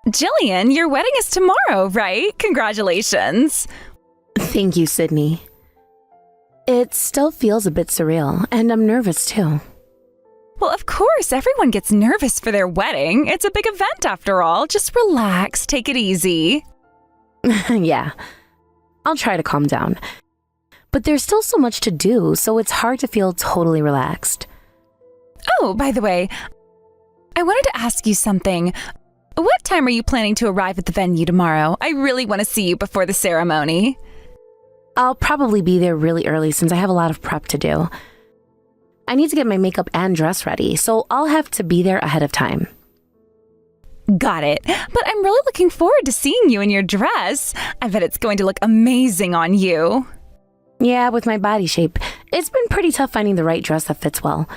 Jillian, your wedding is tomorrow, right? Congratulations. Thank you, Sydney. It still feels a bit surreal, and I'm nervous too. Well, of course, everyone gets nervous for their wedding. It's a big event after all. Just relax, take it easy. Yeah, I'll try to calm down. But there's still so much to do, so it's hard to feel totally relaxed. Oh, by the way, I wanted to ask you something. What time are you planning to arrive at the venue tomorrow? I really want to see you before the ceremony. I'll probably be there really early since I have a lot of prep to do. I need to get my makeup and dress ready, so I'll have to be there ahead of time. Got it. But I'm really looking forward to seeing you in your dress. I bet it's going to look amazing on you. Yeah, with my body shape, it's been pretty tough finding the right dress that fits well.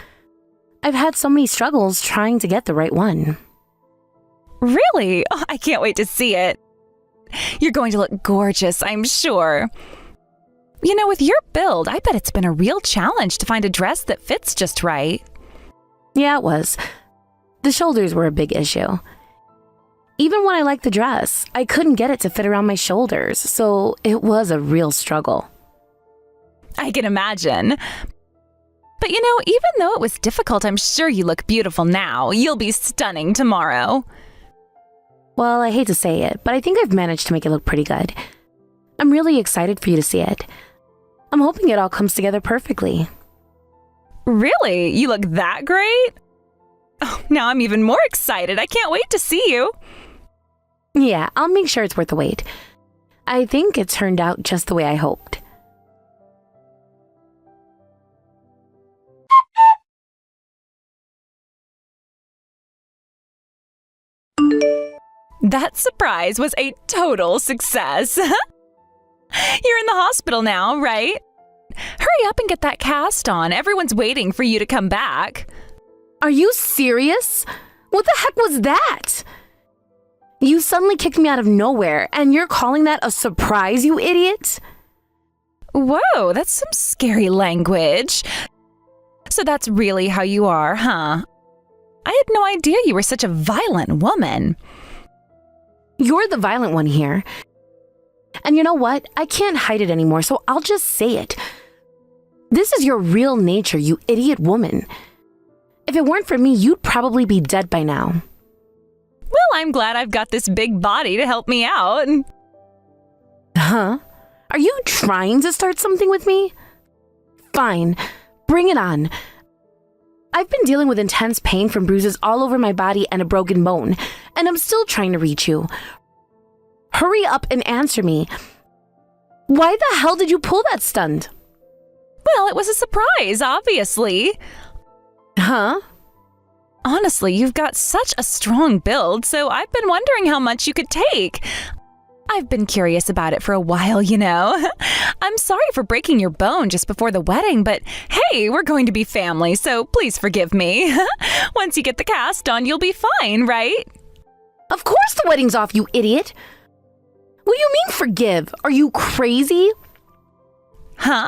I've had so many struggles trying to get the right one. Really? Oh, I can't wait to see it. You're going to look gorgeous, I'm sure. You know, with your build, I bet it's been a real challenge to find a dress that fits just right. Yeah, it was. The shoulders were a big issue. Even when I liked the dress, I couldn't get it to fit around my shoulders, so it was a real struggle. I can imagine. But you know, even though it was difficult, I'm sure you look beautiful now. You'll be stunning tomorrow. Well, I hate to say it, but I think I've managed to make it look pretty good. I'm really excited for you to see it. I'm hoping it all comes together perfectly. Really? You look that great? Oh, now I'm even more excited. I can't wait to see you. Yeah, I'll make sure it's worth the wait. I think it turned out just the way I hoped. That surprise was a total success. You're in the hospital now, right? Hurry up and get that cast on. Everyone's waiting for you to come back. Are you serious? What the heck was that? You suddenly kicked me out of nowhere, and you're calling that a surprise, you idiot? Whoa, that's some scary language. So that's really how you are, huh? I had no idea you were such a violent woman. You're the violent one here. And you know what? I can't hide it anymore, so I'll just say it. This is your real nature, you idiot woman. If it weren't for me, you'd probably be dead by now. Well, I'm glad I've got this big body to help me out. Huh? Are you trying to start something with me? Fine. Bring it on. I've been dealing with intense pain from bruises all over my body and a broken bone, and I'm still trying to reach you. Hurry up and answer me. Why the hell did you pull that stunt? Well, it was a surprise, obviously. Huh? Honestly, you've got such a strong build, so I've been wondering how much you could take. I've been curious about it for a while, you know. I'm sorry for breaking your bone just before the wedding, but hey, we're going to be family, so please forgive me. Once you get the cast on, you'll be fine, right? Of course the wedding's off, you idiot. What do you mean forgive? Are you crazy? Huh?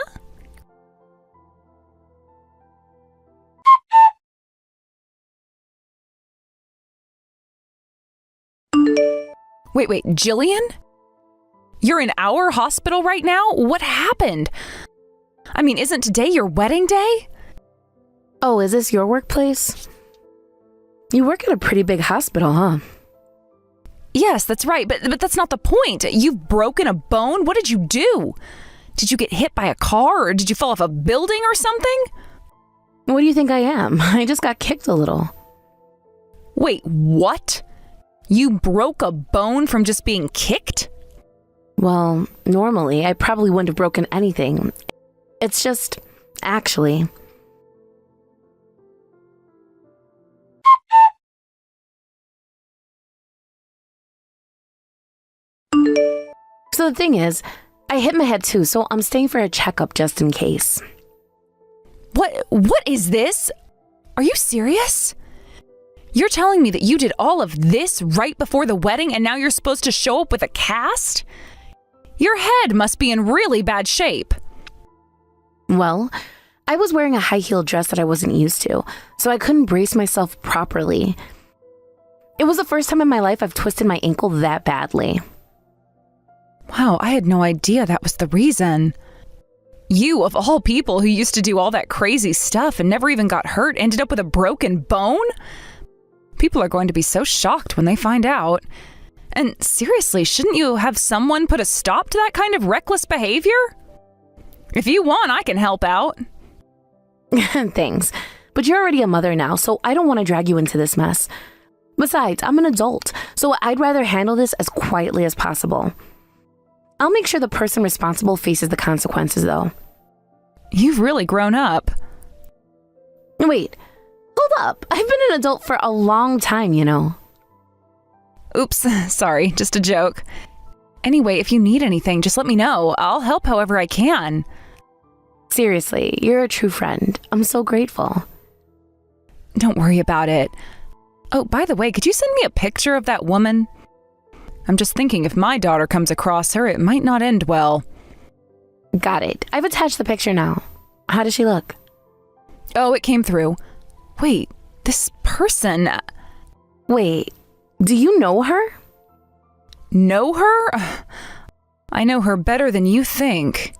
Wait, Jillian? You're in our hospital right now? What happened? I mean, isn't today your wedding day? Oh, is this your workplace? You work at a pretty big hospital, huh? Yes, that's right, but that's not the point. You've broken a bone? What did you do? Did you get hit by a car or did you fall off a building or something? What do you think I am? I just got kicked a little. Wait, what? You broke a bone from just being kicked? Well, normally I probably wouldn't have broken anything. It's just, actually. So the thing is, I hit my head too, so I'm staying for a checkup just in case. What is this? Are you serious? You're telling me that you did all of this right before the wedding and now you're supposed to show up with a cast? Your head must be in really bad shape. Well, I was wearing a high-heeled dress that I wasn't used to, so I couldn't brace myself properly. It was the first time in my life I've twisted my ankle that badly. Wow, I had no idea that was the reason. You, of all people who used to do all that crazy stuff and never even got hurt, ended up with a broken bone? People are going to be so shocked when they find out. And seriously, shouldn't you have someone put a stop to that kind of reckless behavior? If you want, I can help out. Thanks. But you're already a mother now, so I don't want to drag you into this mess. Besides, I'm an adult, so I'd rather handle this as quietly as possible. I'll make sure the person responsible faces the consequences, though. You've really grown up. Wait, hold up. I've been an adult for a long time, you know. Oops, sorry, just a joke. Anyway, if you need anything, just let me know. I'll help however I can. Seriously, you're a true friend. I'm so grateful. Don't worry about it. Oh, by the way, could you send me a picture of that woman? I'm just thinking if my daughter comes across her, it might not end well. Got it. I've attached the picture now. How does she look? Oh, it came through. Wait, this person... Wait, do you know her? Know her? I know her better than you think.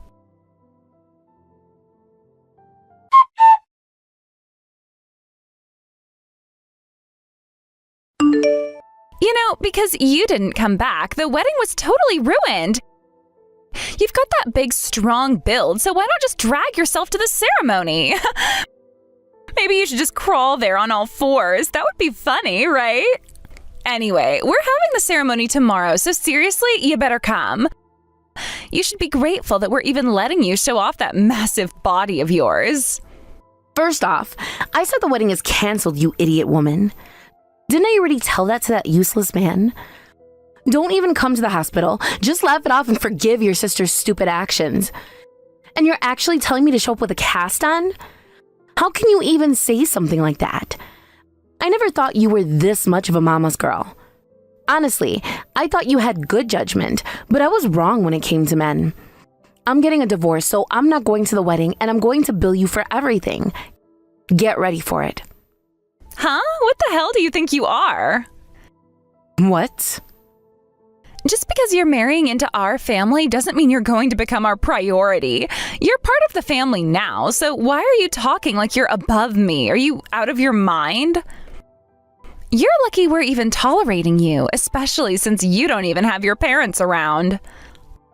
You know, because you didn't come back, the wedding was totally ruined. You've got that big, strong build, so why not just drag yourself to the ceremony? Maybe you should just crawl there on all fours. That would be funny, right? Anyway, we're having the ceremony tomorrow, so seriously, you better come. You should be grateful that we're even letting you show off that massive body of yours. First off, I said the wedding is canceled, you idiot woman. Didn't I already tell that to that useless man? Don't even come to the hospital. Just laugh it off and forgive your sister's stupid actions. And you're actually telling me to show up with a cast on? How can you even say something like that? I never thought you were this much of a mama's girl. Honestly, I thought you had good judgment, but I was wrong when it came to men. I'm getting a divorce, so I'm not going to the wedding, and I'm going to bill you for everything. Get ready for it. Huh? What the hell do you think you are? What? Just because you're marrying into our family doesn't mean you're going to become our priority. You're part of the family now, so why are you talking like you're above me? Are you out of your mind? You're lucky we're even tolerating you, especially since you don't even have your parents around.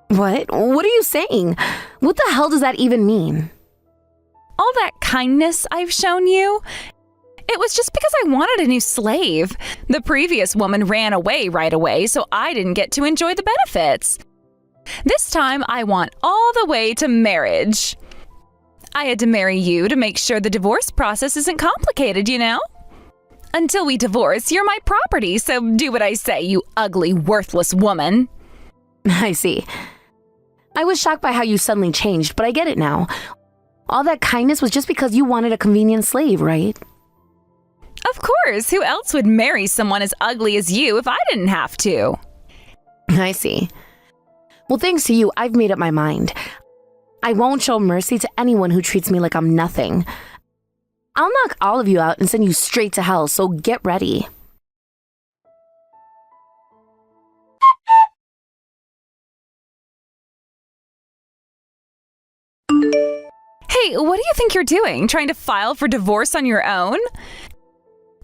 What? What are you saying? What the hell does that even mean? All that kindness I've shown you, it was just because I wanted a new slave. The previous woman ran away right away, so I didn't get to enjoy the benefits. This time, I want all the way to marriage. I had to marry you to make sure the divorce process isn't complicated, you know? Until we divorce, you're my property, so do what I say, you ugly, worthless woman. I see. I was shocked by how you suddenly changed, but I get it now. All that kindness was just because you wanted a convenient slave, right? Of course, who else would marry someone as ugly as you if I didn't have to? I see. Well, thanks to you, I've made up my mind. I won't show mercy to anyone who treats me like I'm nothing. I'll knock all of you out and send you straight to hell, so get ready. Hey, what do you think you're doing? Trying to file for divorce on your own?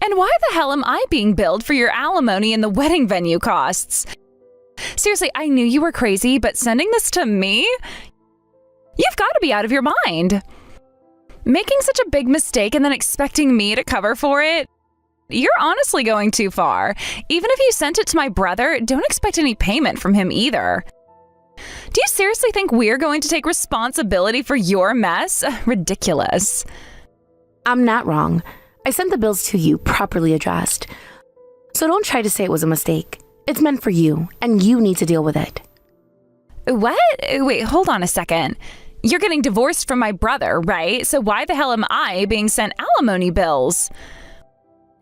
And why the hell am I being billed for your alimony and the wedding venue costs? Seriously, I knew you were crazy, but sending this to me? You've got to be out of your mind. Making such a big mistake and then expecting me to cover for it? You're honestly going too far. Even if you sent it to my brother, don't expect any payment from him either. Do you seriously think we're going to take responsibility for your mess? Ridiculous. I'm not wrong. I sent the bills to you, properly addressed. So don't try to say it was a mistake. It's meant for you, and you need to deal with it. What? Wait, hold on a second. You're getting divorced from my brother, right? So why the hell am I being sent alimony bills?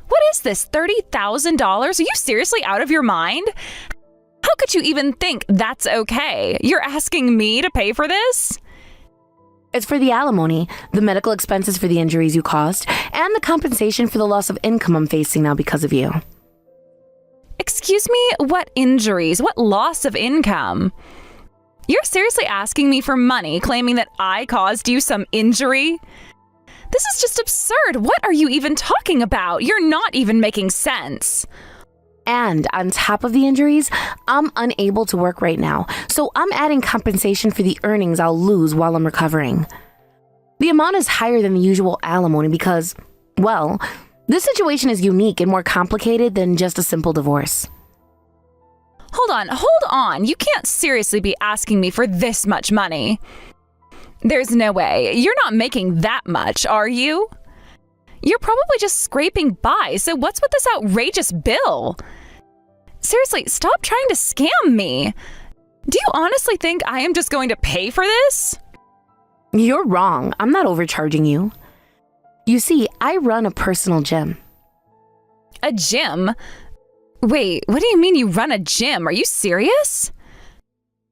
What is this, $30,000? Are you seriously out of your mind? How could you even think that's okay? You're asking me to pay for this? It's for the alimony, the medical expenses for the injuries you caused, and the compensation for the loss of income I'm facing now because of you. Excuse me, what injuries? What loss of income? You're seriously asking me for money, claiming that I caused you some injury? This is just absurd. What are you even talking about? You're not even making sense. And on top of the injuries, I'm unable to work right now, so I'm adding compensation for the earnings I'll lose while I'm recovering. The amount is higher than the usual alimony because, well, this situation is unique and more complicated than just a simple divorce. Hold on. You can't seriously be asking me for this much money. There's no way. You're not making that much, are you? You're probably just scraping by, so what's with this outrageous bill? Seriously, stop trying to scam me. Do you honestly think I am just going to pay for this? You're wrong. I'm not overcharging you. You see, I run a personal gym. A gym? Wait, what do you mean you run a gym? Are you serious?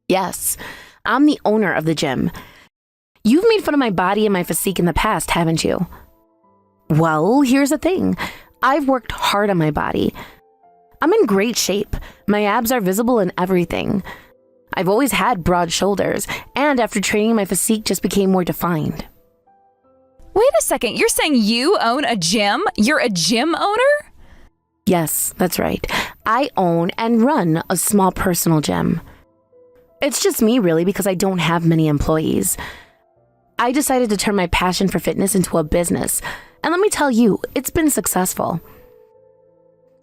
Yes, I'm the owner of the gym. You've made fun of my body and my physique in the past, haven't you? Well, here's the thing. I've worked hard on my body. I'm in great shape. My abs are visible in everything. I've always had broad shoulders, and after training, my physique just became more defined. Wait a second, you're saying you own a gym? You're a gym owner? Yes, that's right. I own and run a small personal gym. It's just me, really, because I don't have many employees. I decided to turn my passion for fitness into a business, and let me tell you, it's been successful.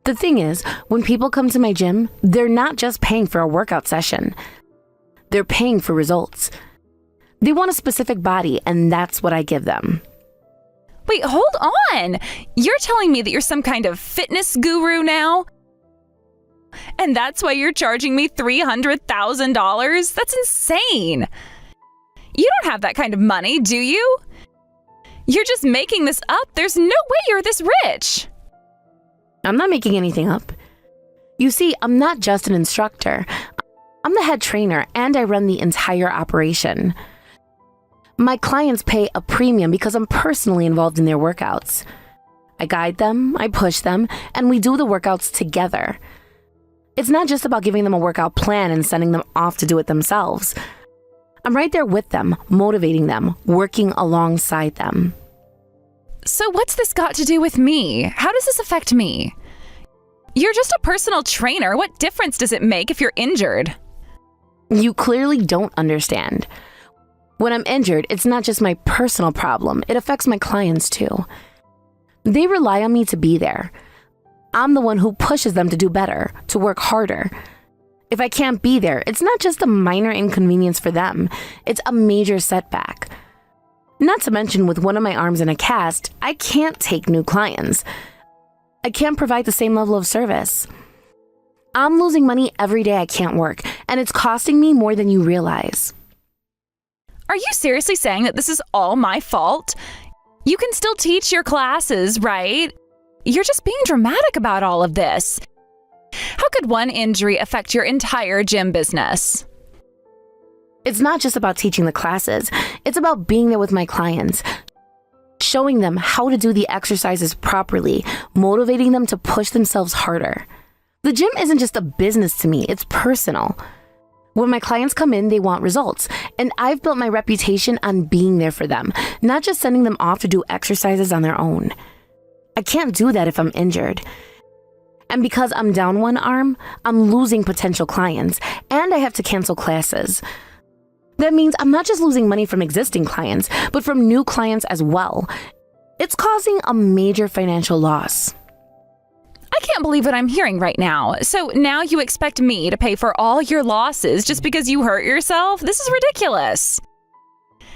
The thing is, when people come to my gym, they're not just paying for a workout session. They're paying for results. They want a specific body, and that's what I give them. Wait, hold on! You're telling me that you're some kind of fitness guru now? And that's why you're charging me $300,000? That's insane! You don't have that kind of money, do you? You're just making this up. There's no way you're this rich. I'm not making anything up. You see, I'm not just an instructor. I'm the head trainer, and I run the entire operation. My clients pay a premium because I'm personally involved in their workouts. I guide them, I push them, and we do the workouts together. It's not just about giving them a workout plan and sending them off to do it themselves. I'm right there with them, motivating them, working alongside them. So what's this got to do with me? How does this affect me? You're just a personal trainer. What difference does it make if you're injured? You clearly don't understand. When I'm injured, it's not just my personal problem. It affects my clients too. They rely on me to be there. I'm the one who pushes them to do better, to work harder. If I can't be there, it's not just a minor inconvenience for them. It's a major setback. Not to mention, with one of my arms in a cast, I can't take new clients. I can't provide the same level of service. I'm losing money every day I can't work, and it's costing me more than you realize. Are you seriously saying that this is all my fault? You can still teach your classes, right? You're just being dramatic about all of this. How could one injury affect your entire gym business? It's not just about teaching the classes. It's about being there with my clients, showing them how to do the exercises properly, motivating them to push themselves harder. The gym isn't just a business to me, it's personal. When my clients come in, they want results, and I've built my reputation on being there for them, not just sending them off to do exercises on their own. I can't do that if I'm injured. And because I'm down one arm, I'm losing potential clients, and I have to cancel classes. That means I'm not just losing money from existing clients, but from new clients as well. It's causing a major financial loss. I can't believe what I'm hearing right now. So now you expect me to pay for all your losses just because you hurt yourself? This is ridiculous.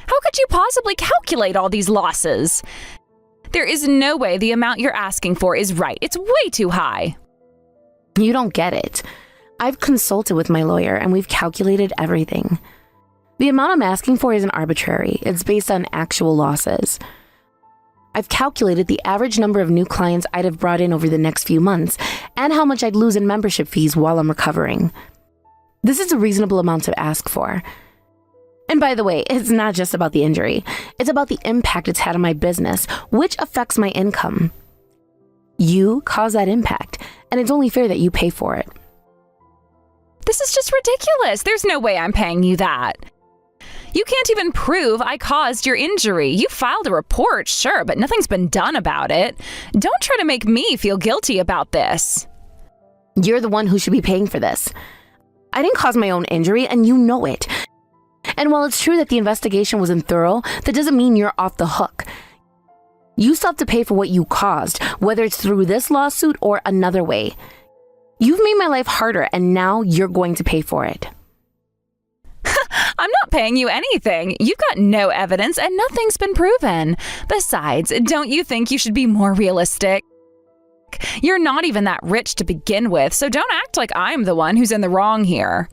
How could you possibly calculate all these losses? There is no way the amount you're asking for is right. It's way too high. You don't get it. I've consulted with my lawyer and we've calculated everything. The amount I'm asking for isn't arbitrary. It's based on actual losses. I've calculated the average number of new clients I'd have brought in over the next few months and how much I'd lose in membership fees while I'm recovering. This is a reasonable amount to ask for. And by the way, it's not just about the injury. It's about the impact it's had on my business, which affects my income. You cause that impact, and it's only fair that you pay for it. This is just ridiculous. There's no way I'm paying you that. You can't even prove I caused your injury. You filed a report, sure, but nothing's been done about it. Don't try to make me feel guilty about this. You're the one who should be paying for this. I didn't cause my own injury, and you know it. And while it's true that the investigation wasn't thorough, that doesn't mean you're off the hook. You still have to pay for what you caused, whether it's through this lawsuit or another way. You've made my life harder, and now you're going to pay for it. I'm not paying you anything. You've got no evidence and nothing's been proven. Besides, don't you think you should be more realistic? You're not even that rich to begin with, so don't act like I'm the one who's in the wrong here.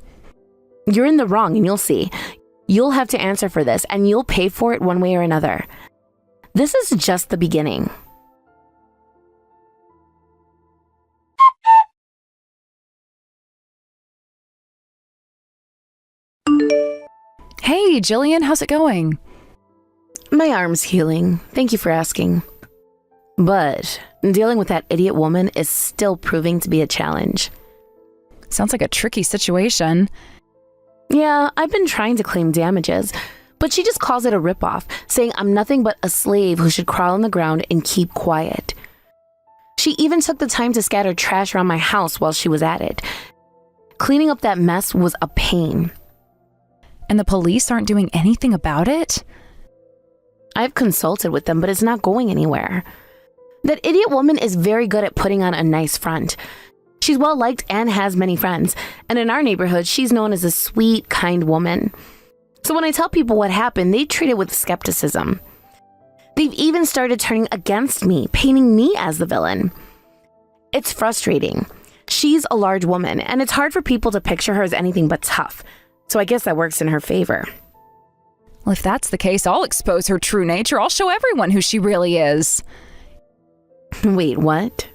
You're in the wrong, and you'll see. You'll have to answer for this, and you'll pay for it one way or another. This is just the beginning. Hey, Jillian, how's it going? My arm's healing. Thank you for asking. But dealing with that idiot woman is still proving to be a challenge. Sounds like a tricky situation. Yeah, I've been trying to claim damages, but she just calls it a ripoff, saying I'm nothing but a slave who should crawl on the ground and keep quiet. She even took the time to scatter trash around my house while she was at it. Cleaning up that mess was a pain. And the police aren't doing anything about it? I've consulted with them, but it's not going anywhere. That idiot woman is very good at putting on a nice front. She's well-liked and has many friends, and in our neighborhood, she's known as a sweet, kind woman. So when I tell people what happened, they treat it with skepticism. They've even started turning against me, painting me as the villain. It's frustrating. She's a large woman, and it's hard for people to picture her as anything but tough. So I guess that works in her favor. Well, if that's the case, I'll expose her true nature. I'll show everyone who she really is. Wait, what?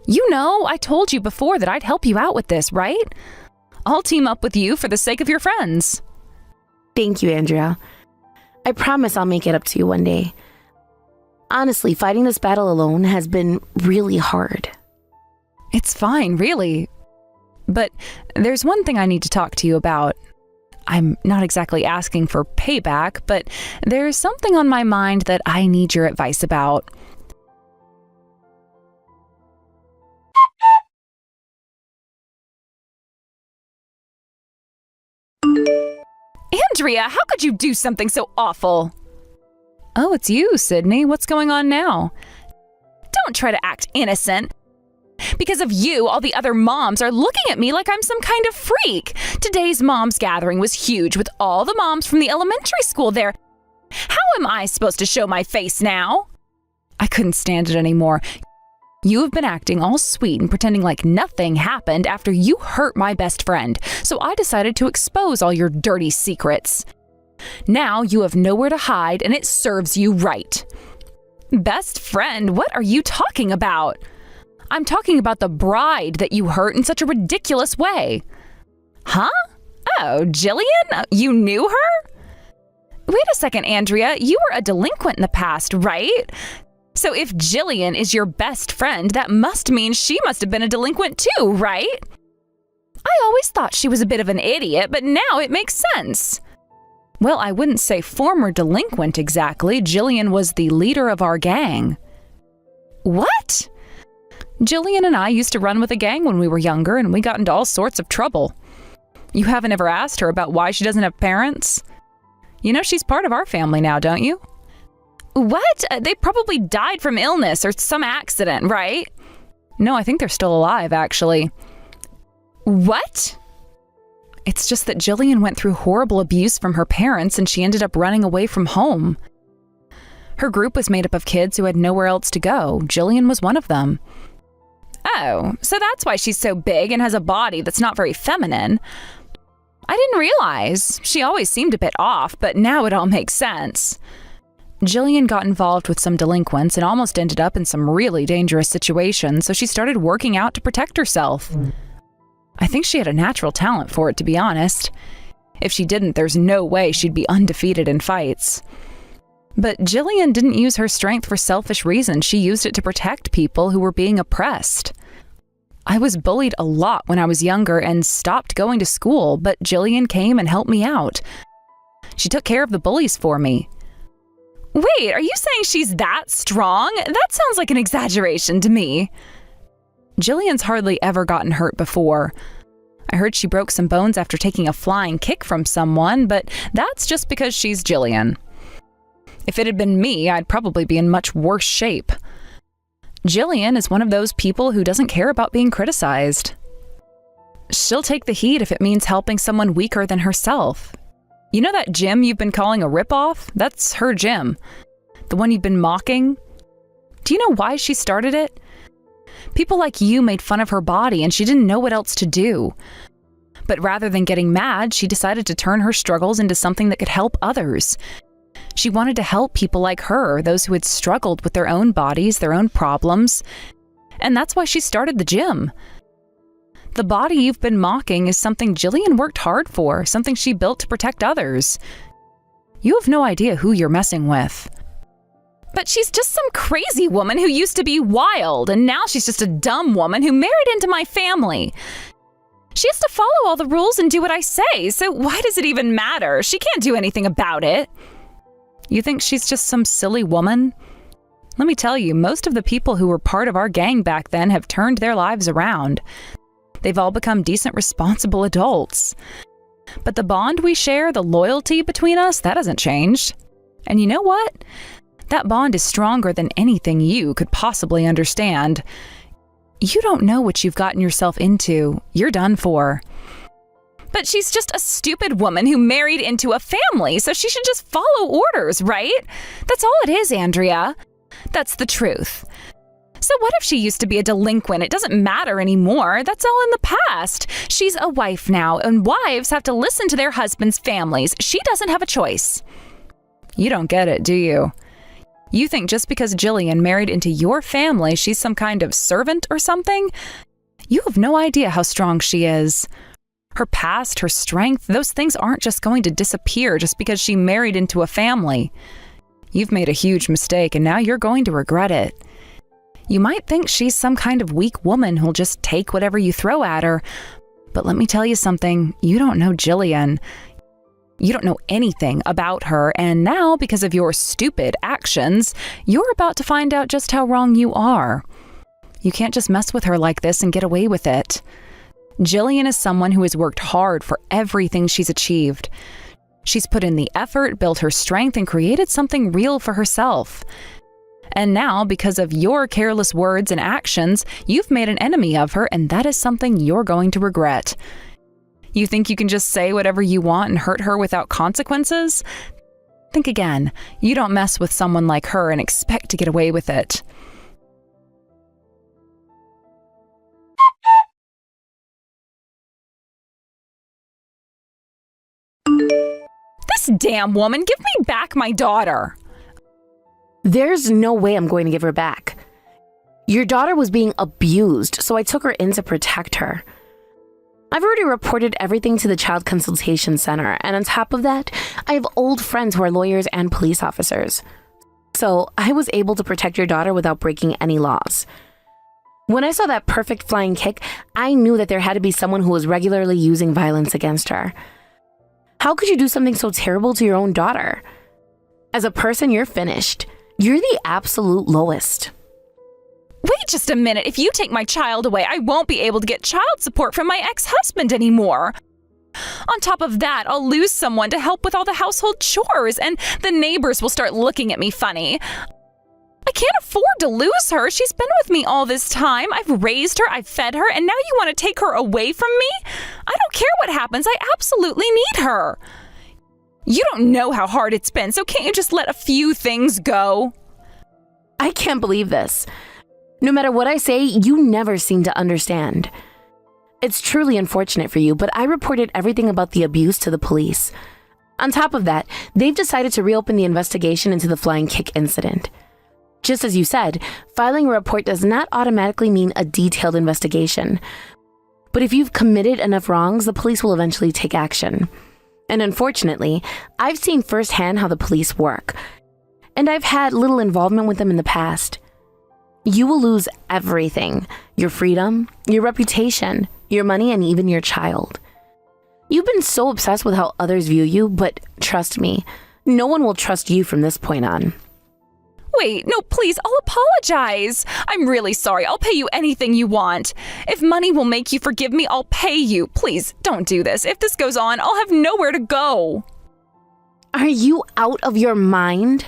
You know, I told you before that I'd help you out with this, right? I'll team up with you for the sake of your friends. Thank you, Andrea. I promise I'll make it up to you one day. Honestly, fighting this battle alone has been really hard. It's fine, really. But there's one thing I need to talk to you about. I'm not exactly asking for payback, but there's something on my mind that I need your advice about. Andrea, how could you do something so awful? Oh, it's you, Sydney. What's going on now? Don't try to act innocent. Because of you, all the other moms are looking at me like I'm some kind of freak. Today's moms gathering was huge with all the moms from the elementary school there. How am I supposed to show my face now? I couldn't stand it anymore. You have been acting all sweet and pretending like nothing happened after you hurt my best friend, so I decided to expose all your dirty secrets. Now you have nowhere to hide and it serves you right. Best friend, what are you talking about? I'm talking about the bride that you hurt in such a ridiculous way. Huh? Oh, Jillian? You knew her? Wait a second, Andrea. You were a delinquent in the past, right? So if Jillian is your best friend, that must mean she must have been a delinquent too, right? I always thought she was a bit of an idiot, but now it makes sense. Well, I wouldn't say former delinquent exactly. Jillian was the leader of our gang. What? Jillian and I used to run with a gang when we were younger, and we got into all sorts of trouble. You haven't ever asked her about why she doesn't have parents? You know she's part of our family now, don't you? What? They probably died from illness or some accident, right? No, I think they're still alive, actually. What? It's just that Jillian went through horrible abuse from her parents, and she ended up running away from home. Her group was made up of kids who had nowhere else to go. Jillian was one of them. Oh, so that's why she's so big and has a body that's not very feminine. I didn't realize. She always seemed a bit off, but now it all makes sense. Jillian got involved with some delinquents and almost ended up in some really dangerous situations, so she started working out to protect herself. I think she had a natural talent for it, to be honest. If she didn't, there's no way she'd be undefeated in fights. But Jillian didn't use her strength for selfish reasons. She used it to protect people who were being oppressed. I was bullied a lot when I was younger and stopped going to school, but Jillian came and helped me out. She took care of the bullies for me. Wait, are you saying she's that strong? That sounds like an exaggeration to me. Jillian's hardly ever gotten hurt before. I heard she broke some bones after taking a flying kick from someone, but that's just because she's Jillian. If it had been me, I'd probably be in much worse shape. Jillian is one of those people who doesn't care about being criticized. She'll take the heat if it means helping someone weaker than herself. You know that gym you've been calling a ripoff? That's her gym. The one you've been mocking? Do you know why she started it? People like you made fun of her body and she didn't know what else to do. But rather than getting mad, she decided to turn her struggles into something that could help others. She wanted to help people like her, those who had struggled with their own bodies, their own problems. And that's why she started the gym. The body you've been mocking is something Jillian worked hard for, something she built to protect others. You have no idea who you're messing with. But she's just some crazy woman who used to be wild, and now she's just a dumb woman who married into my family. She has to follow all the rules and do what I say, so why does it even matter? She can't do anything about it. You think she's just some silly woman? Let me tell you, most of the people who were part of our gang back then have turned their lives around. They've all become decent, responsible adults. But the bond we share, the loyalty between us, that hasn't changed. And you know what? That bond is stronger than anything you could possibly understand. You don't know what you've gotten yourself into. You're done for. But she's just a stupid woman who married into a family, so she should just follow orders, right? That's all it is, Andrea. That's the truth. So what if she used to be a delinquent? It doesn't matter anymore. That's all in the past. She's a wife now, and wives have to listen to their husbands' families. She doesn't have a choice. You don't get it, do you? You think just because Jillian married into your family, she's some kind of servant or something? You have no idea how strong she is. Her past, her strength, those things aren't just going to disappear just because she married into a family. You've made a huge mistake, and now you're going to regret it. You might think she's some kind of weak woman who'll just take whatever you throw at her, but let me tell you something, you don't know Jillian. You don't know anything about her, and now, because of your stupid actions, you're about to find out just how wrong you are. You can't just mess with her like this and get away with it. Jillian is someone who has worked hard for everything she's achieved. She's put in the effort, built her strength, and created something real for herself. And now, because of your careless words and actions, you've made an enemy of her, and that is something you're going to regret. You think you can just say whatever you want and hurt her without consequences? Think again. You don't mess with someone like her and expect to get away with it. This damn woman, give me back my daughter. There's no way I'm going to give her back. Your daughter was being abused, so I took her in to protect her. I've already reported everything to the Child Consultation Center, and on top of that, I have old friends who are lawyers and police officers. So I was able to protect your daughter without breaking any laws. When I saw that perfect flying kick, I knew that there had to be someone who was regularly using violence against her. How could you do something so terrible to your own daughter? As a person, you're finished. You're the absolute lowest. Wait just a minute. If you take my child away, I won't be able to get child support from my ex-husband anymore. On top of that, I'll lose someone to help with all the household chores, and the neighbors will start looking at me funny. I can't afford to lose her. She's been with me all this time. I've raised her, I've fed her, and now you want to take her away from me? I don't care what happens. I absolutely need her. You don't know how hard it's been, so can't you just let a few things go? I can't believe this. No matter what I say, you never seem to understand. It's truly unfortunate for you, but I reported everything about the abuse to the police. On top of that, they've decided to reopen the investigation into the flying kick incident. Just as you said, filing a report does not automatically mean a detailed investigation. But if you've committed enough wrongs, the police will eventually take action. And unfortunately, I've seen firsthand how the police work. and I've had little involvement with them in the past. You will lose everything: your freedom, your reputation, your money, and even your child. You've been so obsessed with how others view you, but trust me, no one will trust you from this point on. Wait, no, please, I'll apologize. I'm really sorry. I'll pay you anything you want. If money will make you forgive me, I'll pay you. Please, don't do this. If this goes on, I'll have nowhere to go. Are you out of your mind?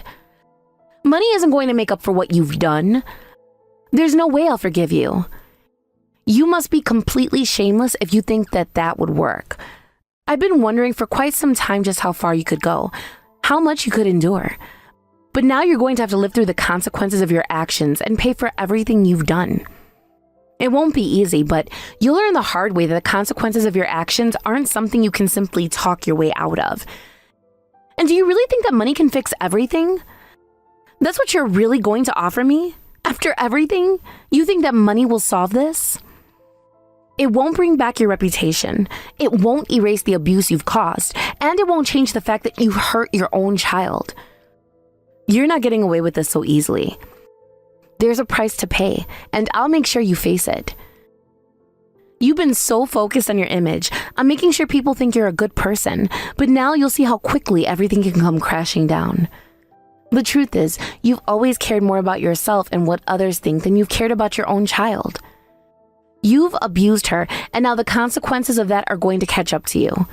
Money isn't going to make up for what you've done. There's no way I'll forgive you. You must be completely shameless if you think that that would work. I've been wondering for quite some time just how far you could go, how much you could endure. But now you're going to have to live through the consequences of your actions and pay for everything you've done. It won't be easy, but you'll learn the hard way that the consequences of your actions aren't something you can simply talk your way out of. And do you really think that money can fix everything? That's what you're really going to offer me? After everything, you think that money will solve this? It won't bring back your reputation. It won't erase the abuse you've caused. And it won't change the fact that you've hurt your own child. You're not getting away with this so easily. There's a price to pay, and I'll make sure you face it. You've been so focused on your image, on making sure people think you're a good person, but now you'll see how quickly everything can come crashing down. The truth is, you've always cared more about yourself and what others think than you've cared about your own child. You've abused her, and now the consequences of that are going to catch up to you.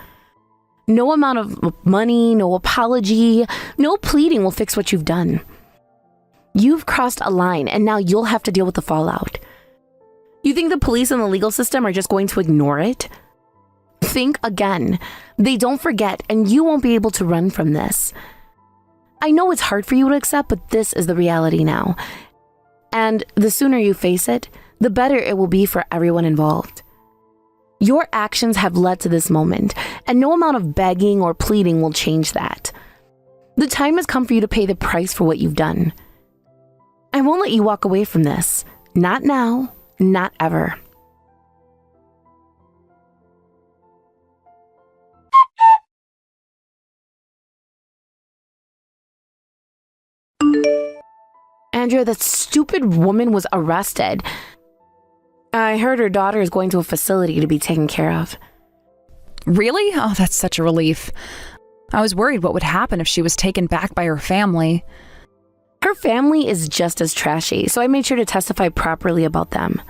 No amount of money, no apology, no pleading will fix what you've done. You've crossed a line, and now you'll have to deal with the fallout. You think the police and the legal system are just going to ignore it? Think again. They don't forget, and you won't be able to run from this. I know it's hard for you to accept, but this is the reality now. And the sooner you face it, the better it will be for everyone involved. Your actions have led to this moment, and no amount of begging or pleading will change that. The time has come for you to pay the price for what you've done. I won't let you walk away from this. Not now, not ever. Andrea, that stupid woman was arrested. I heard her daughter is going to a facility to be taken care of. Really? Oh, that's such a relief. I was worried what would happen if she was taken back by her family. Her family is just as trashy, so I made sure to testify properly about them.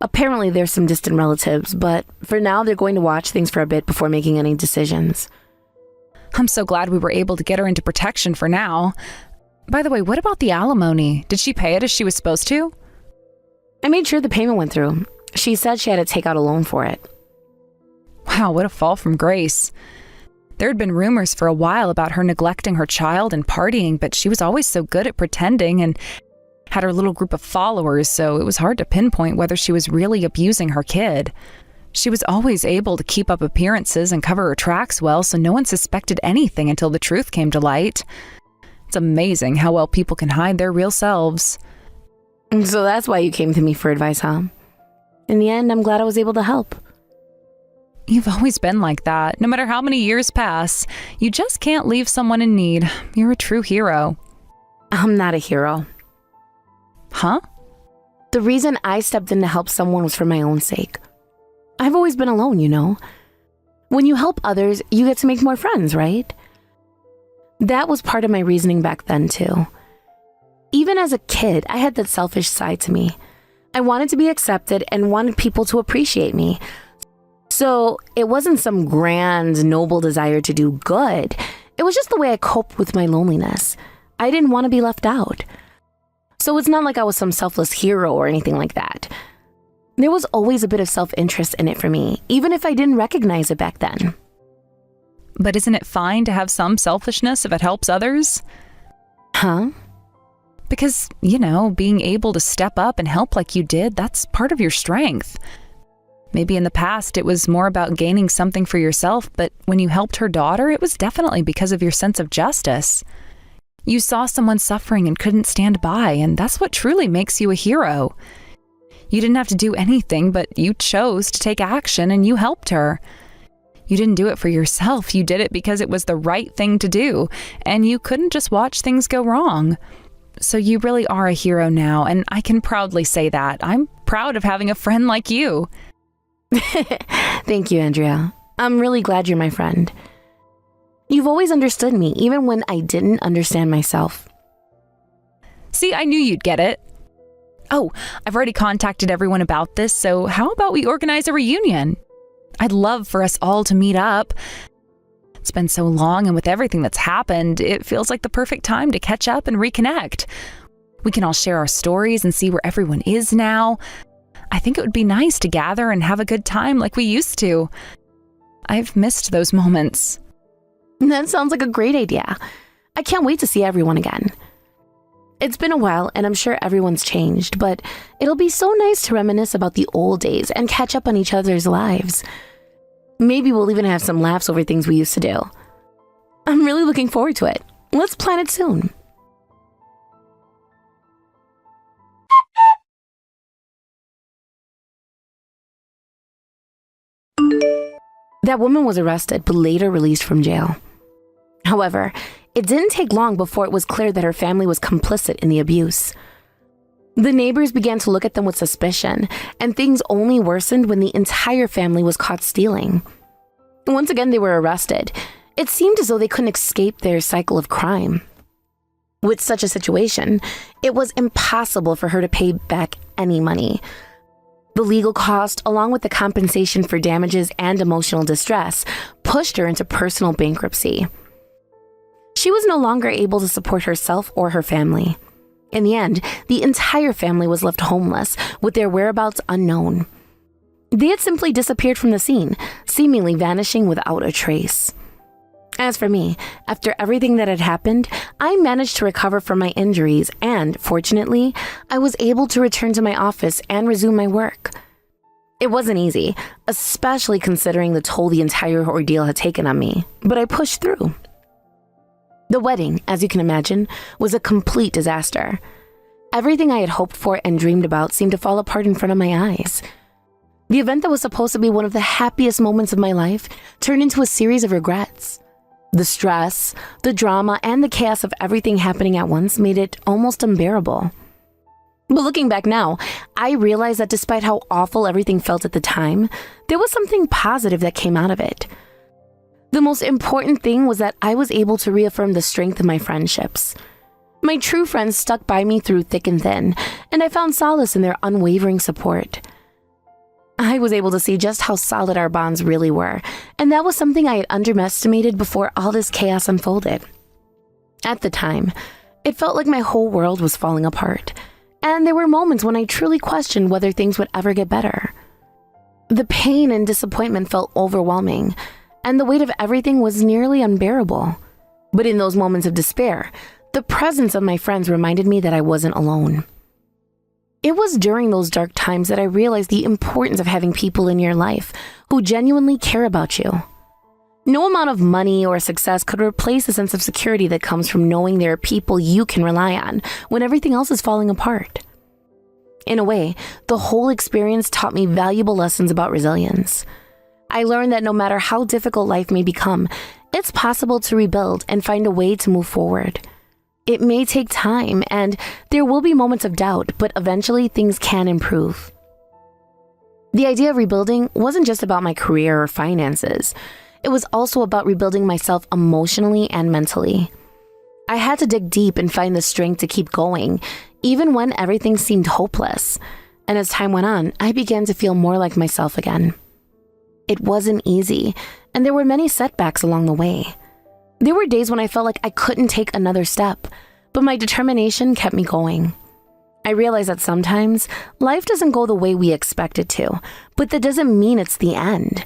Apparently, there's some distant relatives, but for now, they're going to watch things for a bit before making any decisions. I'm so glad we were able to get her into protection for now. By the way, what about the alimony? Did she pay it as she was supposed to? I made sure the payment went through. She said she had to take out a loan for it. Wow, what a fall from grace. There had been rumors for a while about her neglecting her child and partying, but she was always so good at pretending and had her little group of followers, so it was hard to pinpoint whether she was really abusing her kid. She was always able to keep up appearances and cover her tracks well, so no one suspected anything until the truth came to light. It's amazing how well people can hide their real selves. So that's why you came to me for advice, huh? In the end, I'm glad I was able to help. You've always been like that. No matter how many years pass, you just can't leave someone in need. You're a true hero. I'm not a hero. Huh? The reason I stepped in to help someone was for my own sake. I've always been alone, you know. When you help others, you get to make more friends, right? That was part of my reasoning back then, too. Even as a kid, I had that selfish side to me. I wanted to be accepted and wanted people to appreciate me. So it wasn't some grand, noble desire to do good. It was just the way I coped with my loneliness. I didn't want to be left out. So it's not like I was some selfless hero or anything like that. There was always a bit of self-interest in it for me, even if I didn't recognize it back then. But isn't it fine to have some selfishness if it helps others? Huh? Because, being able to step up and help like you did, that's part of your strength. Maybe in the past it was more about gaining something for yourself, but when you helped her daughter, it was definitely because of your sense of justice. You saw someone suffering and couldn't stand by, and that's what truly makes you a hero. You didn't have to do anything, but you chose to take action and you helped her. You didn't do it for yourself. You did it because it was the right thing to do, and you couldn't just watch things go wrong. So you really are a hero now, and I can proudly say that. I'm proud of having a friend like you. Thank you, Andrea. I'm really glad you're my friend. You've always understood me, even when I didn't understand myself. See, I knew you'd get it. Oh, I've already contacted everyone about this, so how about we organize a reunion? I'd love for us all to meet up. It's been so long, and with everything that's happened, it feels like the perfect time to catch up and reconnect. We can all share our stories and see where everyone is now. I think it would be nice to gather and have a good time like we used to. I've missed those moments. That sounds like a great idea. I can't wait to see everyone again. It's been a while, and I'm sure everyone's changed, but it'll be so nice to reminisce about the old days and catch up on each other's lives. Maybe we'll even have some laughs over things we used to do. I'm really looking forward to it. Let's plan it soon. That woman was arrested, but later released from jail. However, it didn't take long before it was clear that her family was complicit in the abuse. The neighbors began to look at them with suspicion, and things only worsened when the entire family was caught stealing. Once again, they were arrested. It seemed as though they couldn't escape their cycle of crime. With such a situation, it was impossible for her to pay back any money. The legal cost, along with the compensation for damages and emotional distress, pushed her into personal bankruptcy. She was no longer able to support herself or her family. In the end, the entire family was left homeless, with their whereabouts unknown. They had simply disappeared from the scene, seemingly vanishing without a trace. As for me, after everything that had happened, I managed to recover from my injuries and, fortunately, I was able to return to my office and resume my work. It wasn't easy, especially considering the toll the entire ordeal had taken on me, but I pushed through. The wedding, as you can imagine, was a complete disaster. Everything I had hoped for and dreamed about seemed to fall apart in front of my eyes. The event that was supposed to be one of the happiest moments of my life turned into a series of regrets. The stress, the drama, and the chaos of everything happening at once made it almost unbearable. But looking back now, I realized that despite how awful everything felt at the time, there was something positive that came out of it. The most important thing was that I was able to reaffirm the strength of my friendships. My true friends stuck by me through thick and thin, and I found solace in their unwavering support. I was able to see just how solid our bonds really were, and that was something I had underestimated before all this chaos unfolded. At the time, it felt like my whole world was falling apart, and there were moments when I truly questioned whether things would ever get better. The pain and disappointment felt overwhelming, and the weight of everything was nearly unbearable. But in those moments of despair, the presence of my friends reminded me that I wasn't alone. It was during those dark times that I realized the importance of having people in your life who genuinely care about you. No amount of money or success could replace the sense of security that comes from knowing there are people you can rely on when everything else is falling apart. In a way, the whole experience taught me valuable lessons about resilience. I learned that no matter how difficult life may become, it's possible to rebuild and find a way to move forward. It may take time, and there will be moments of doubt, but eventually things can improve. The idea of rebuilding wasn't just about my career or finances. It was also about rebuilding myself emotionally and mentally. I had to dig deep and find the strength to keep going, even when everything seemed hopeless. And as time went on, I began to feel more like myself again. It wasn't easy, and there were many setbacks along the way. There were days when I felt like I couldn't take another step, but my determination kept me going. I realized that sometimes life doesn't go the way we expect it to, but that doesn't mean it's the end.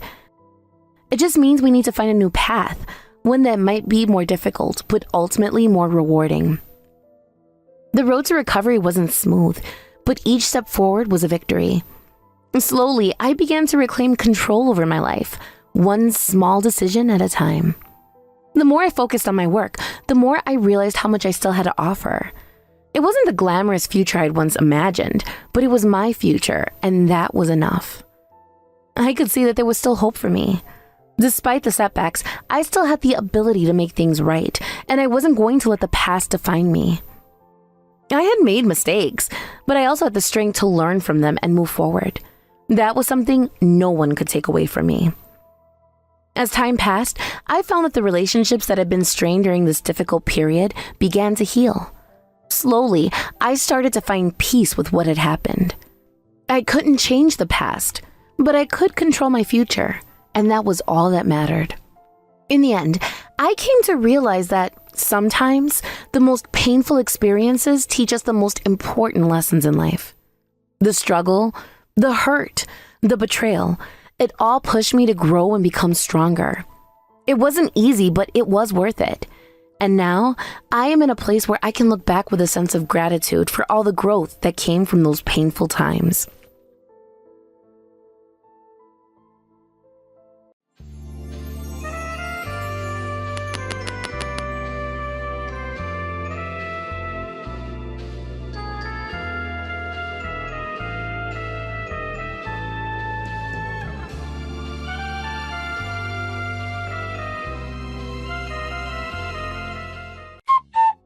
It just means we need to find a new path, one that might be more difficult, but ultimately more rewarding. The road to recovery wasn't smooth, but each step forward was a victory. Slowly, I began to reclaim control over my life, one small decision at a time. The more I focused on my work, the more I realized how much I still had to offer. It wasn't the glamorous future I'd once imagined, but it was my future, and that was enough. I could see that there was still hope for me. Despite the setbacks, I still had the ability to make things right, and I wasn't going to let the past define me. I had made mistakes, but I also had the strength to learn from them and move forward. That was something no one could take away from me. As time passed, I found that the relationships that had been strained during this difficult period began to heal. Slowly, I started to find peace with what had happened. I couldn't change the past, but I could control my future, and that was all that mattered. In the end, I came to realize that sometimes the most painful experiences teach us the most important lessons in life. The struggle, the hurt, the betrayal, it all pushed me to grow and become stronger. It wasn't easy, but it was worth it. And now, I am in a place where I can look back with a sense of gratitude for all the growth that came from those painful times.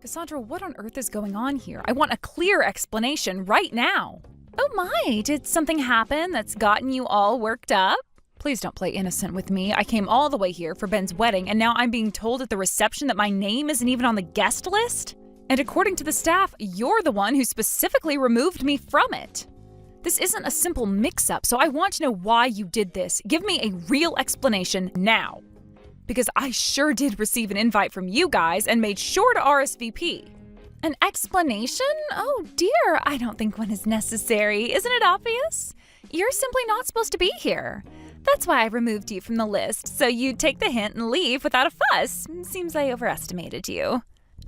Cassandra, what on earth is going on here? I want a clear explanation right now. Oh my, did something happen that's gotten you all worked up? Please don't play innocent with me. I came all the way here for Ben's wedding, and now I'm being told at the reception that my name isn't even on the guest list? And according to the staff, you're the one who specifically removed me from it. This isn't a simple mix-up, so I want to know why you did this. Give me a real explanation now. Because I sure did receive an invite from you guys and made sure to RSVP. An explanation? Oh dear, I don't think one is necessary. Isn't it obvious? You're simply not supposed to be here. That's why I removed you from the list, so you'd take the hint and leave without a fuss. Seems I overestimated you.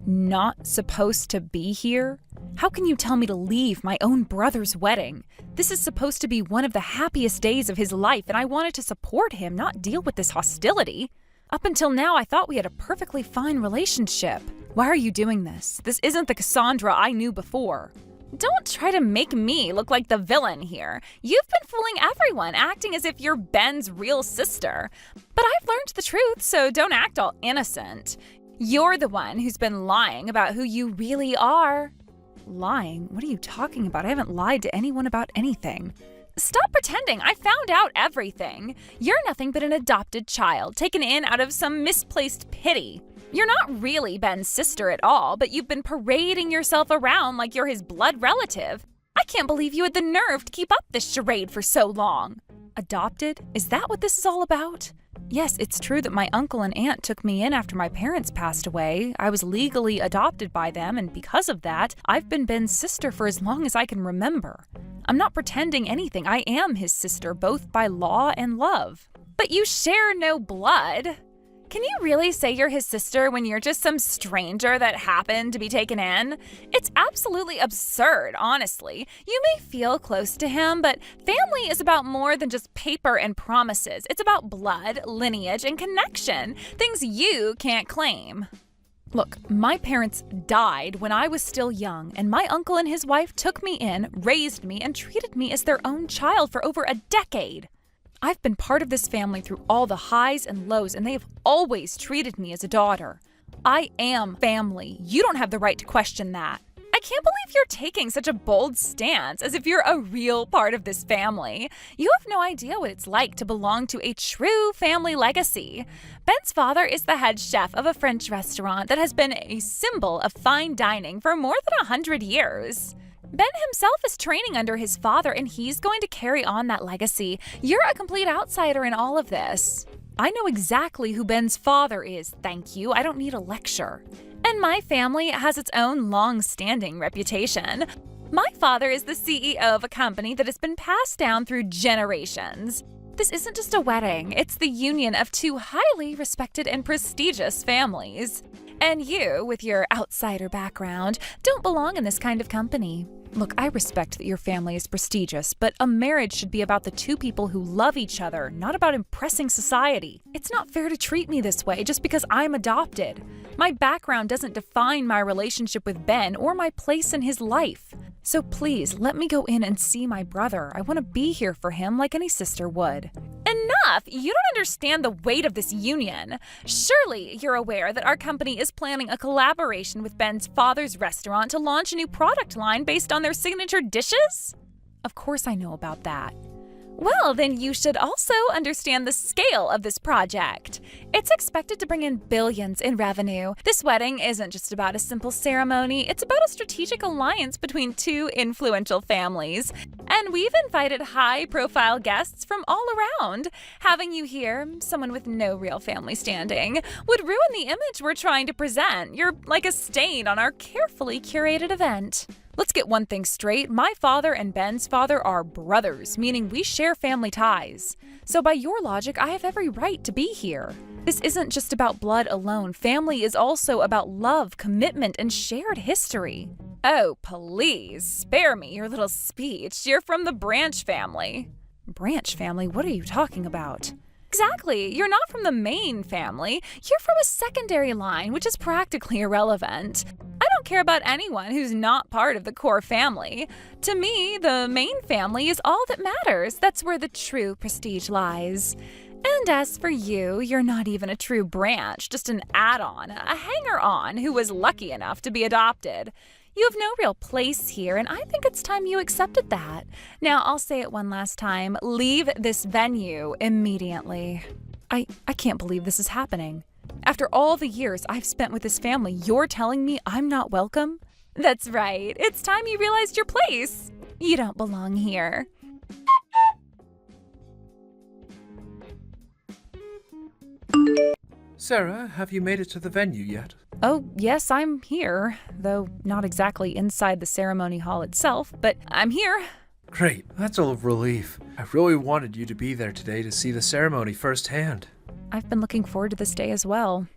Not supposed to be here? How can you tell me to leave my own brother's wedding? This is supposed to be one of the happiest days of his life, and I wanted to support him, not deal with this hostility. Up until now, I thought we had a perfectly fine relationship. Why are you doing this? This isn't the Cassandra I knew before. Don't try to make me look like the villain here. You've been fooling everyone, acting as if you're Ben's real sister. But I've learned the truth, so don't act all innocent. You're the one who's been lying about who you really are. Lying? What are you talking about? I haven't lied to anyone about anything. Stop pretending. I found out everything. You're nothing but an adopted child, taken in out of some misplaced pity. You're not really Ben's sister at all, but you've been parading yourself around like you're his blood relative. I can't believe you had the nerve to keep up this charade for so long. Adopted? Is that what this is all about? Yes, it's true that my uncle and aunt took me in after my parents passed away. I was legally adopted by them, and because of that, I've been Ben's sister for as long as I can remember. I'm not pretending anything. I am his sister, both by law and love. But you share no blood. Can you really say you're his sister when you're just some stranger that happened to be taken in? It's absolutely absurd, honestly. You may feel close to him, but family is about more than just paper and promises. It's about blood, lineage, and connection, things you can't claim. Look, my parents died when I was still young, and my uncle and his wife took me in, raised me, and treated me as their own child for over a decade. I've been part of this family through all the highs and lows, and they have always treated me as a daughter. I am family. You don't have the right to question that. I can't believe you're taking such a bold stance, as if you're a real part of this family. You have no idea what it's like to belong to a true family legacy. Ben's father is the head chef of a French restaurant that has been a symbol of fine dining for more than 100 years. Ben himself is training under his father, and he's going to carry on that legacy. You're a complete outsider in all of this. I know exactly who Ben's father is, thank you. I don't need a lecture. And my family has its own long-standing reputation. My father is the CEO of a company that has been passed down through generations. This isn't just a wedding, it's the union of two highly respected and prestigious families. And you, with your outsider background, don't belong in this kind of company. Look, I respect that your family is prestigious, but a marriage should be about the two people who love each other, not about impressing society. It's not fair to treat me this way just because I'm adopted. My background doesn't define my relationship with Ben or my place in his life. So please, let me go in and see my brother. I want to be here for him like any sister would. Enough! enough! You don't understand the weight of this union. Surely you're aware that our company is planning a collaboration with Ben's father's restaurant to launch a new product line based on their signature dishes? Of course I know about that. Well, then you should also understand the scale of this project. It's expected to bring in billions in revenue. This wedding isn't just about a simple ceremony, it's about a strategic alliance between two influential families. And we've invited high-profile guests from all around. Having you here, someone with no real family standing, would ruin the image we're trying to present. You're like a stain on our carefully curated event. Let's get one thing straight. My father and Ben's father are brothers, meaning we share family ties. So by your logic, I have every right to be here. This isn't just about blood alone. Family is also about love, commitment, and shared history. Oh, please, spare me your little speech. You're from the Branch family. Branch family? What are you talking about? Exactly. You're not from the main family. You're from a secondary line, which is practically irrelevant. I don't care about anyone who's not part of the core family. To me, the main family is all that matters. That's where the true prestige lies. And as for you, you're not even a true branch, just an add-on, a hanger-on who was lucky enough to be adopted. You have no real place here, and I think it's time you accepted that. Now, I'll say it one last time. Leave this venue immediately. I can't believe this is happening. After all the years I've spent with this family, you're telling me I'm not welcome? That's right. It's time you realized your place. You don't belong here. Sarah, have you made it to the venue yet? Oh, yes, I'm here. Though not exactly inside the ceremony hall itself, but I'm here. Great, that's a relief. I really wanted you to be there today to see the ceremony firsthand. I've been looking forward to this day as well.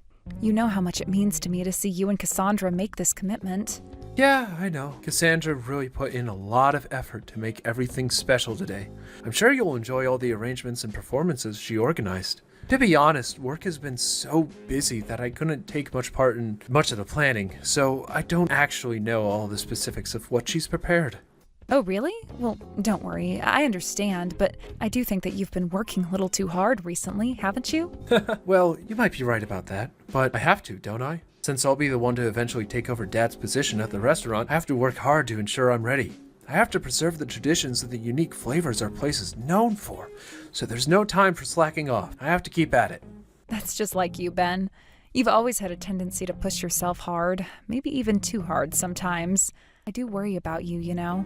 You know how much it means to me to see you and Cassandra make this commitment. Yeah, I know. Cassandra really put in a lot of effort to make everything special today. I'm sure you'll enjoy all the arrangements and performances she organized. To be honest, work has been so busy that I couldn't take much part in much of the planning, so I don't actually know all the specifics of what she's prepared. Oh, really? Well, don't worry. I understand, but I do think that you've been working a little too hard recently, haven't you? Well, you might be right about that, but I have to, don't I? Since I'll be the one to eventually take over Dad's position at the restaurant, I have to work hard to ensure I'm ready. I have to preserve the traditions and the unique flavors our place is known for, so there's no time for slacking off. I have to keep at it. That's just like you, Ben. You've always had a tendency to push yourself hard, maybe even too hard sometimes. I do worry about you, you know?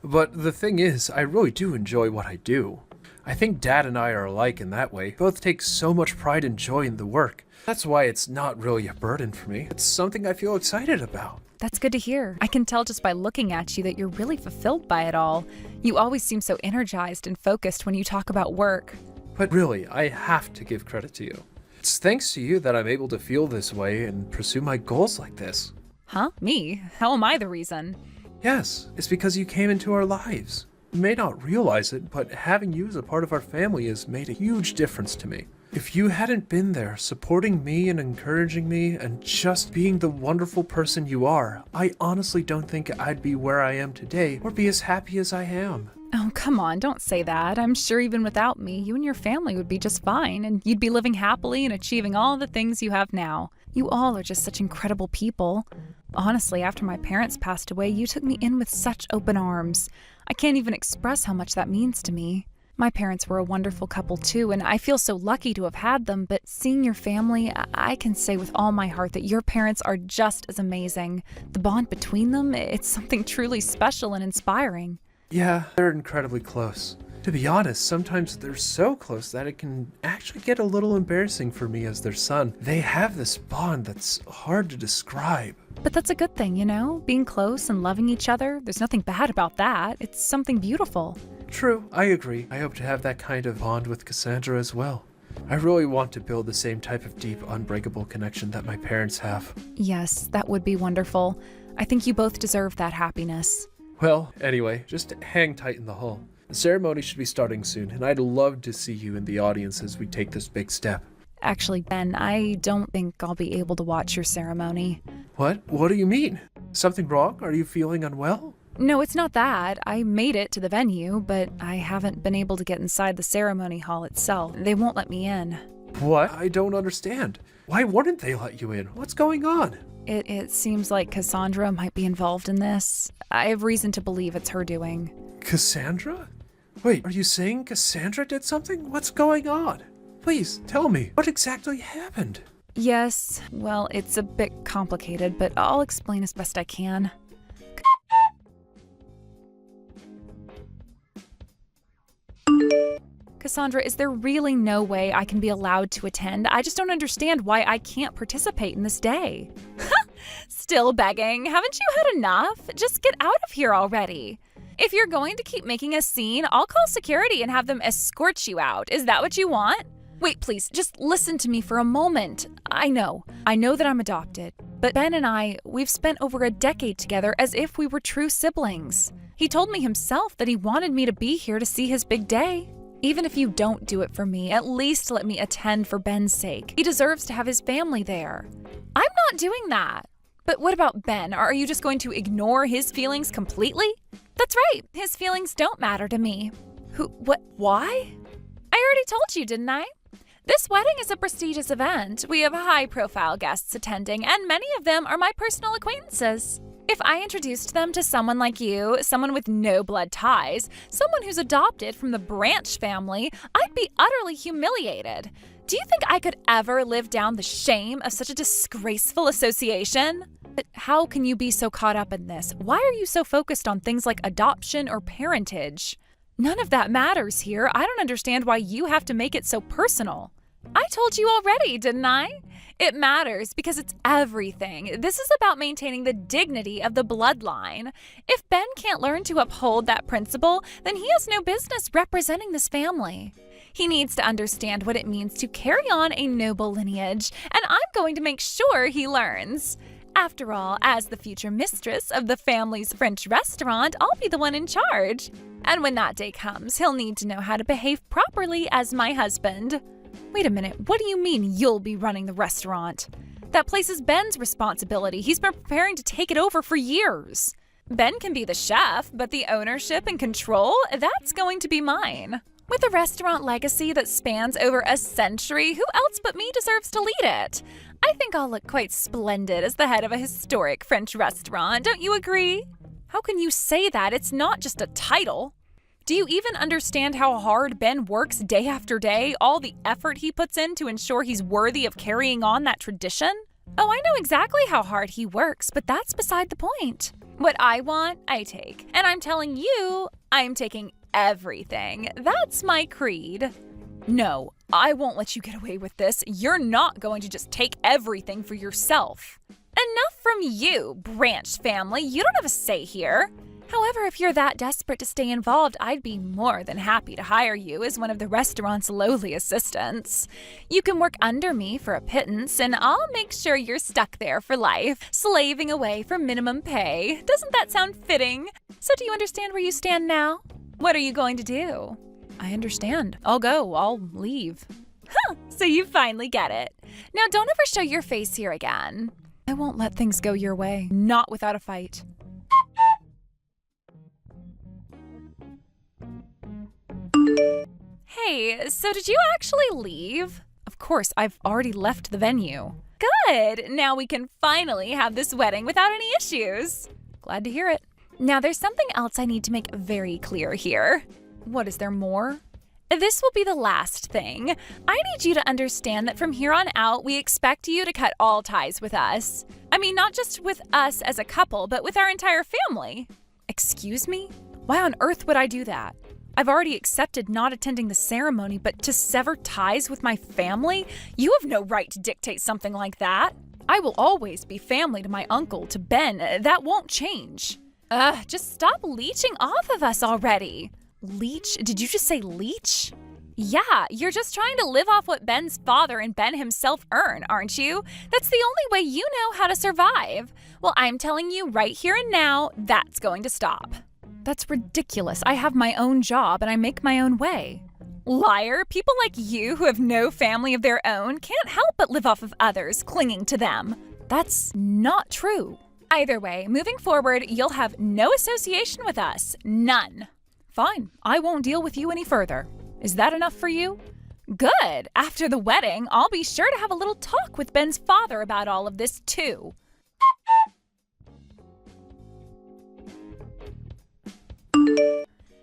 But the thing is, I really do enjoy what I do. I think Dad and I are alike in that way. Both take so much pride and joy in the work. That's why it's not really a burden for me. It's something I feel excited about. That's good to hear. I can tell just by looking at you that you're really fulfilled by it all. You always seem so energized and focused when you talk about work. But really, I have to give credit to you. It's thanks to you that I'm able to feel this way and pursue my goals like this. Huh? Me? How am I the reason? Yes, it's because you came into our lives. You may not realize it, but having you as a part of our family has made a huge difference to me. If you hadn't been there, supporting me and encouraging me and just being the wonderful person you are, I honestly don't think I'd be where I am today or be as happy as I am. Oh, come on, don't say that. I'm sure even without me, you and your family would be just fine, and you'd be living happily and achieving all the things you have now. You all are just such incredible people. Honestly, after my parents passed away, you took me in with such open arms. I can't even express how much that means to me. My parents were a wonderful couple too, and I feel so lucky to have had them, but seeing your family, I can say with all my heart that your parents are just as amazing. The bond between them, it's something truly special and inspiring. Yeah, they're incredibly close. To be honest, sometimes they're so close that it can actually get a little embarrassing for me as their son. They have this bond that's hard to describe. But that's a good thing, you know? Being close and loving each other, there's nothing bad about that. It's something beautiful. True, I agree. I hope to have that kind of bond with Cassandra as well. I really want to build the same type of deep, unbreakable connection that my parents have. Yes, that would be wonderful. I think you both deserve that happiness. Well, anyway, just hang tight in the hall. The ceremony should be starting soon, and I'd love to see you in the audience as we take this big step. Actually, Ben, I don't think I'll be able to watch your ceremony. What? What do you mean? Something wrong? Are you feeling unwell? No, it's not that. I made it to the venue, but I haven't been able to get inside the ceremony hall itself. They won't let me in. What? I don't understand. Why wouldn't they let you in? What's going on? It seems like Cassandra might be involved in this. I have reason to believe it's her doing. Cassandra? Wait, are you saying Cassandra did something? What's going on? Please, tell me, what exactly happened? Yes, well, it's a bit complicated, but I'll explain as best I can. Cassandra, is there really no way I can be allowed to attend? I just don't understand why I can't participate in this day. Still begging? Haven't you had enough? Just get out of here already. If you're going to keep making a scene, I'll call security and have them escort you out. Is that what you want? Wait, please, just listen to me for a moment. I know that I'm adopted, but Ben and we've spent over a decade together as if we were true siblings. He told me himself that he wanted me to be here to see his big day. Even if you don't do it for me, at least let me attend for Ben's sake. He deserves to have his family there. I'm not doing that. But what about Ben? Are you just going to ignore his feelings completely? That's right, his feelings don't matter to me. Why? I already told you, didn't I? This wedding is a prestigious event. We have high-profile guests attending, and many of them are my personal acquaintances. If I introduced them to someone like you, someone with no blood ties, someone who's adopted from the Branch family, I'd be utterly humiliated. Do you think I could ever live down the shame of such a disgraceful association? But how can you be so caught up in this? Why are you so focused on things like adoption or parentage? None of that matters here. I don't understand why you have to make it so personal. I told you already, didn't I? It matters because it's everything. This is about maintaining the dignity of the bloodline. If Ben can't learn to uphold that principle, then he has no business representing this family. He needs to understand what it means to carry on a noble lineage, and I'm going to make sure he learns. After all, as the future mistress of the family's French restaurant, I'll be the one in charge. And when that day comes, he'll need to know how to behave properly as my husband. Wait a minute, what do you mean you'll be running the restaurant? That place is Ben's responsibility. He's been preparing to take it over for years. Ben can be the chef, but the ownership and control, that's going to be mine. With a restaurant legacy that spans over a century, who else but me deserves to lead it? I think I'll look quite splendid as the head of a historic French restaurant, don't you agree? How can you say that? It's not just a title. Do you even understand how hard Ben works day after day, all the effort he puts in to ensure he's worthy of carrying on that tradition? Oh, I know exactly how hard he works, but that's beside the point. What I want, I take. And I'm telling you, I'm taking everything. That's my creed. No, I won't let you get away with this. You're not going to just take everything for yourself. Enough from you, Branch family. You don't have a say here. However, if you're that desperate to stay involved, I'd be more than happy to hire you as one of the restaurant's lowly assistants. You can work under me for a pittance, and I'll make sure you're stuck there for life, slaving away for minimum pay. Doesn't that sound fitting? So do you understand where you stand now? What are you going to do? I understand. I'll go. I'll leave. Huh, so you finally get it. Now don't ever show your face here again. I won't let things go your way, not without a fight. Hey, so did you actually leave? Of course, I've already left the venue. Good! Now we can finally have this wedding without any issues. Glad to hear it. Now there's something else I need to make very clear here. What, is there more? This will be the last thing. I need you to understand that from here on out, we expect you to cut all ties with us. I mean, not just with us as a couple, but with our entire family. Excuse me? Why on earth would I do that? I've already accepted not attending the ceremony, but to sever ties with my family? You have no right to dictate something like that. I will always be family to my uncle, to Ben. That won't change. Just stop leeching off of us already. Leech? Did you just say leech? Yeah, you're just trying to live off what Ben's father and Ben himself earn, aren't you? That's the only way you know how to survive. Well, I'm telling you right here and now, that's going to stop. That's ridiculous. I have my own job and I make my own way. Liar, people like you who have no family of their own can't help but live off of others, clinging to them. That's not true. Either way, moving forward, you'll have no association with us. None. Fine, I won't deal with you any further. Is that enough for you? Good. After the wedding, I'll be sure to have a little talk with Ben's father about all of this too.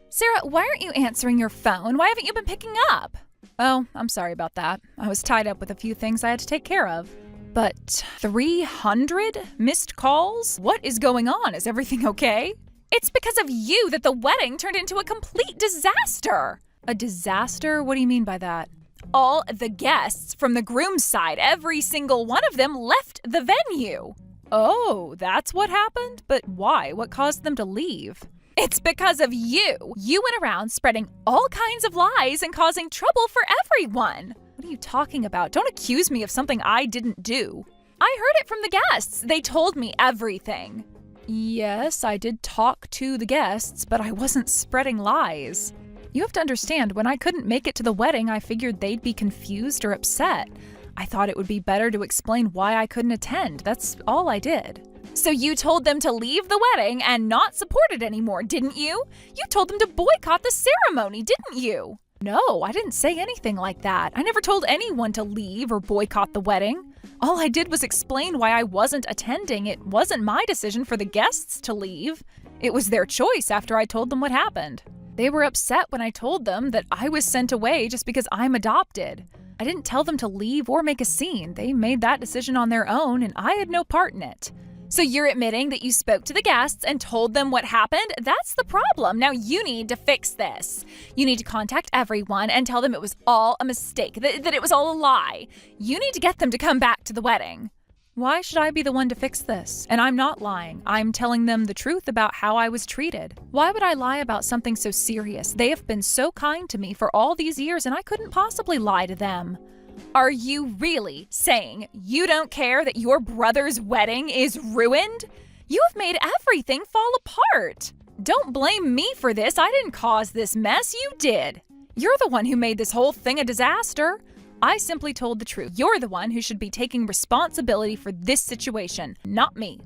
Sarah, why aren't you answering your phone? Why haven't you been picking up? Oh, I'm sorry about that. I was tied up with a few things I had to take care of. But 300 missed calls? What is going on? Is everything okay? It's because of you that the wedding turned into a complete disaster. A disaster? What do you mean by that? All the guests from the groom's side, every single one of them left the venue. Oh, that's what happened? But why? What caused them to leave? It's because of you. You went around spreading all kinds of lies and causing trouble for everyone. What are you talking about? Don't accuse me of something I didn't do. I heard it from the guests. They told me everything. Yes, I did talk to the guests, but I wasn't spreading lies. You have to understand, when I couldn't make it to the wedding, I figured they'd be confused or upset. I thought it would be better to explain why I couldn't attend. That's all I did. So you told them to leave the wedding and not support it anymore, didn't you? You told them to boycott the ceremony, didn't you? No, I didn't say anything like that. I never told anyone to leave or boycott the wedding. All I did was explain why I wasn't attending. It wasn't my decision for the guests to leave. It was their choice after I told them what happened. They were upset when I told them that I was sent away just because I'm adopted. I didn't tell them to leave or make a scene. They made that decision on their own, and I had no part in it. So you're admitting that you spoke to the guests and told them what happened? That's the problem. Now you need to fix this. You need to contact everyone and tell them it was all a mistake, that it was all a lie. You need to get them to come back to the wedding. Why should I be the one to fix this? And I'm not lying. I'm telling them the truth about how I was treated. Why would I lie about something so serious? They have been so kind to me for all these years, and I couldn't possibly lie to them. Are you really saying you don't care that your brother's wedding is ruined? You have made everything fall apart. Don't blame me for this. I didn't cause this mess. You did. You're the one who made this whole thing a disaster. I simply told the truth. You're the one who should be taking responsibility for this situation, not me.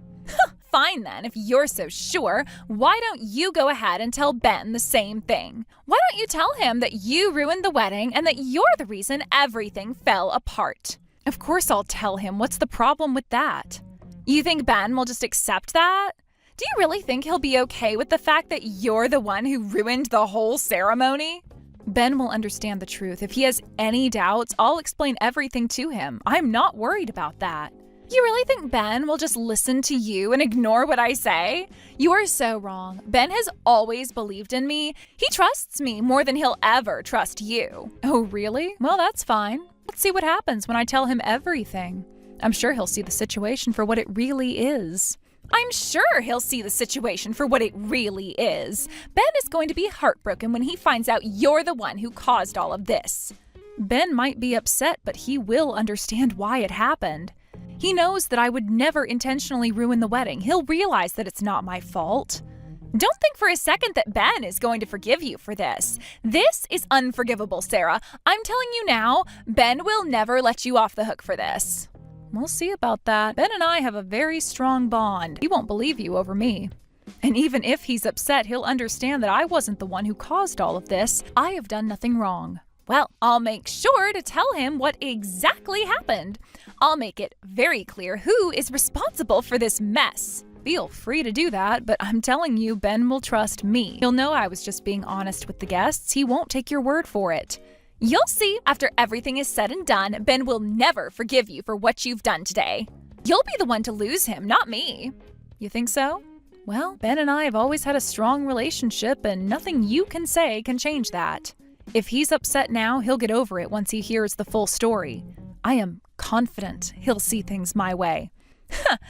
Fine then, if you're so sure, why don't you go ahead and tell Ben the same thing? Why don't you tell him that you ruined the wedding and that you're the reason everything fell apart? Of course I'll tell him. What's the problem with that? You think Ben will just accept that? Do you really think he'll be okay with the fact that you're the one who ruined the whole ceremony? Ben will understand the truth. If he has any doubts, I'll explain everything to him. I'm not worried about that. You really think Ben will just listen to you and ignore what I say? You are so wrong. Ben has always believed in me. He trusts me more than he'll ever trust you. Oh, really? Well, that's fine. Let's see what happens when I tell him everything. I'm sure he'll see the situation for what it really is. I'm sure he'll see the situation for what it really is. Ben is going to be heartbroken when he finds out you're the one who caused all of this. Ben might be upset, but he will understand why it happened. He knows that I would never intentionally ruin the wedding. He'll realize that it's not my fault. Don't think for a second that Ben is going to forgive you for this. This is unforgivable, Sarah. I'm telling you now, Ben will never let you off the hook for this. We'll see about that. Ben and I have a very strong bond. He won't believe you over me. And even if he's upset, he'll understand that I wasn't the one who caused all of this. I have done nothing wrong. Well, I'll make sure to tell him what exactly happened. I'll make it very clear who is responsible for this mess. Feel free to do that, but I'm telling you, Ben will trust me. He'll know I was just being honest with the guests. He won't take your word for it. You'll see, after everything is said and done, Ben will never forgive you for what you've done today. You'll be the one to lose him, not me. You think so? Well, Ben and I have always had a strong relationship, and nothing you can say can change that. If he's upset now, he'll get over it once he hears the full story. I am confident he'll see things my way.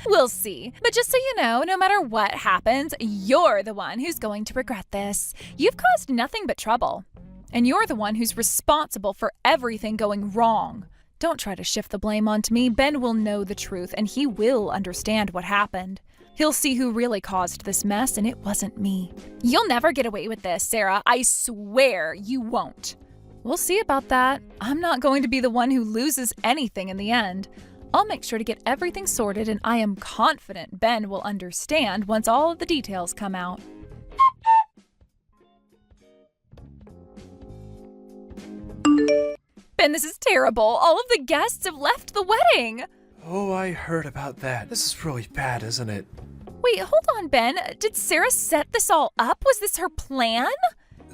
We'll see. But just so you know, no matter what happens, you're the one who's going to regret this. You've caused nothing but trouble. And you're the one who's responsible for everything going wrong. Don't try to shift the blame onto me. Ben will know the truth, and he will understand what happened. He'll see who really caused this mess, and it wasn't me. You'll never get away with this, Sarah. I swear you won't. We'll see about that. I'm not going to be the one who loses anything in the end. I'll make sure to get everything sorted, and I am confident Ben will understand once all of the details come out. Ben, this is terrible. All of the guests have left the wedding. Oh, I heard about that. This is really bad, isn't it? Wait, hold on, Ben. Did Sarah set this all up? Was this her plan?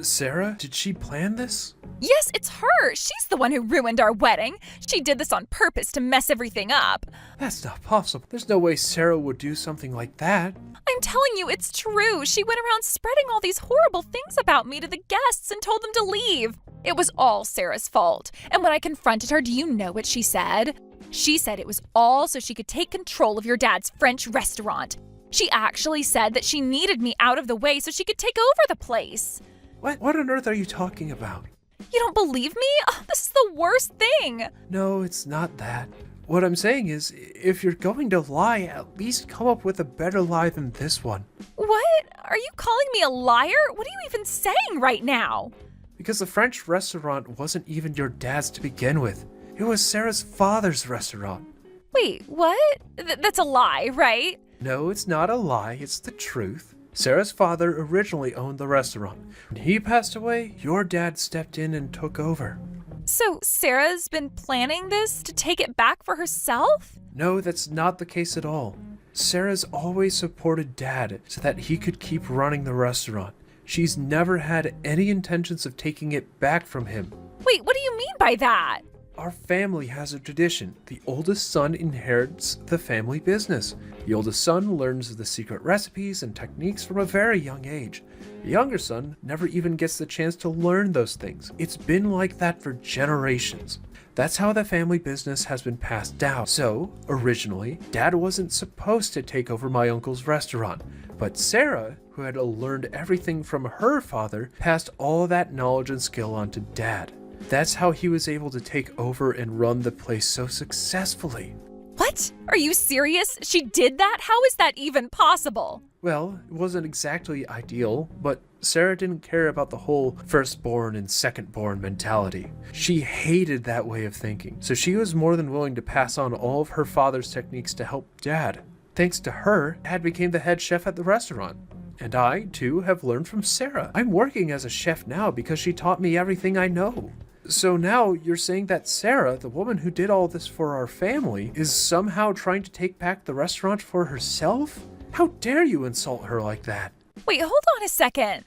Sarah? Did she plan this? Yes, it's her. She's the one who ruined our wedding. She did this on purpose to mess everything up. That's not possible. There's no way Sarah would do something like that. I'm telling you, it's true. She went around spreading all these horrible things about me to the guests and told them to leave. It was all Sarah's fault. And when I confronted her, do you know what she said? She said it was all so she could take control of your dad's French restaurant. She actually said that she needed me out of the way so she could take over the place. What on earth are you talking about? You don't believe me? Oh, this is the worst thing. No, it's not that. What I'm saying is, if you're going to lie, at least come up with a better lie than this one. What? Are you calling me a liar? What are you even saying right now? Because the French restaurant wasn't even your dad's to begin with. It was Sarah's father's restaurant. Wait, what? That's a lie, right? No, it's not a lie, it's the truth. Sarah's father originally owned the restaurant. When he passed away, your dad stepped in and took over. So Sarah's been planning this to take it back for herself? No, that's not the case at all. Sarah's always supported Dad so that he could keep running the restaurant. She's never had any intentions of taking it back from him. Wait, what do you mean by that? Our family has a tradition. The oldest son inherits the family business. The oldest son learns the secret recipes and techniques from a very young age. The younger son never even gets the chance to learn those things. It's been like that for generations. That's how the family business has been passed down. So, originally, Dad wasn't supposed to take over my uncle's restaurant, but Sarah, who had learned everything from her father, passed all that knowledge and skill onto Dad. That's how he was able to take over and run the place so successfully. What? Are you serious? She did that? How is that even possible? Well, it wasn't exactly ideal, but Sarah didn't care about the whole firstborn and secondborn mentality. She hated that way of thinking, so she was more than willing to pass on all of her father's techniques to help Dad. Thanks to her, Dad became the head chef at the restaurant. And I, too, have learned from Sarah. I'm working as a chef now because she taught me everything I know. So now you're saying that Sarah, the woman who did all this for our family, is somehow trying to take back the restaurant for herself? How dare you insult her like that? Wait, hold on a second.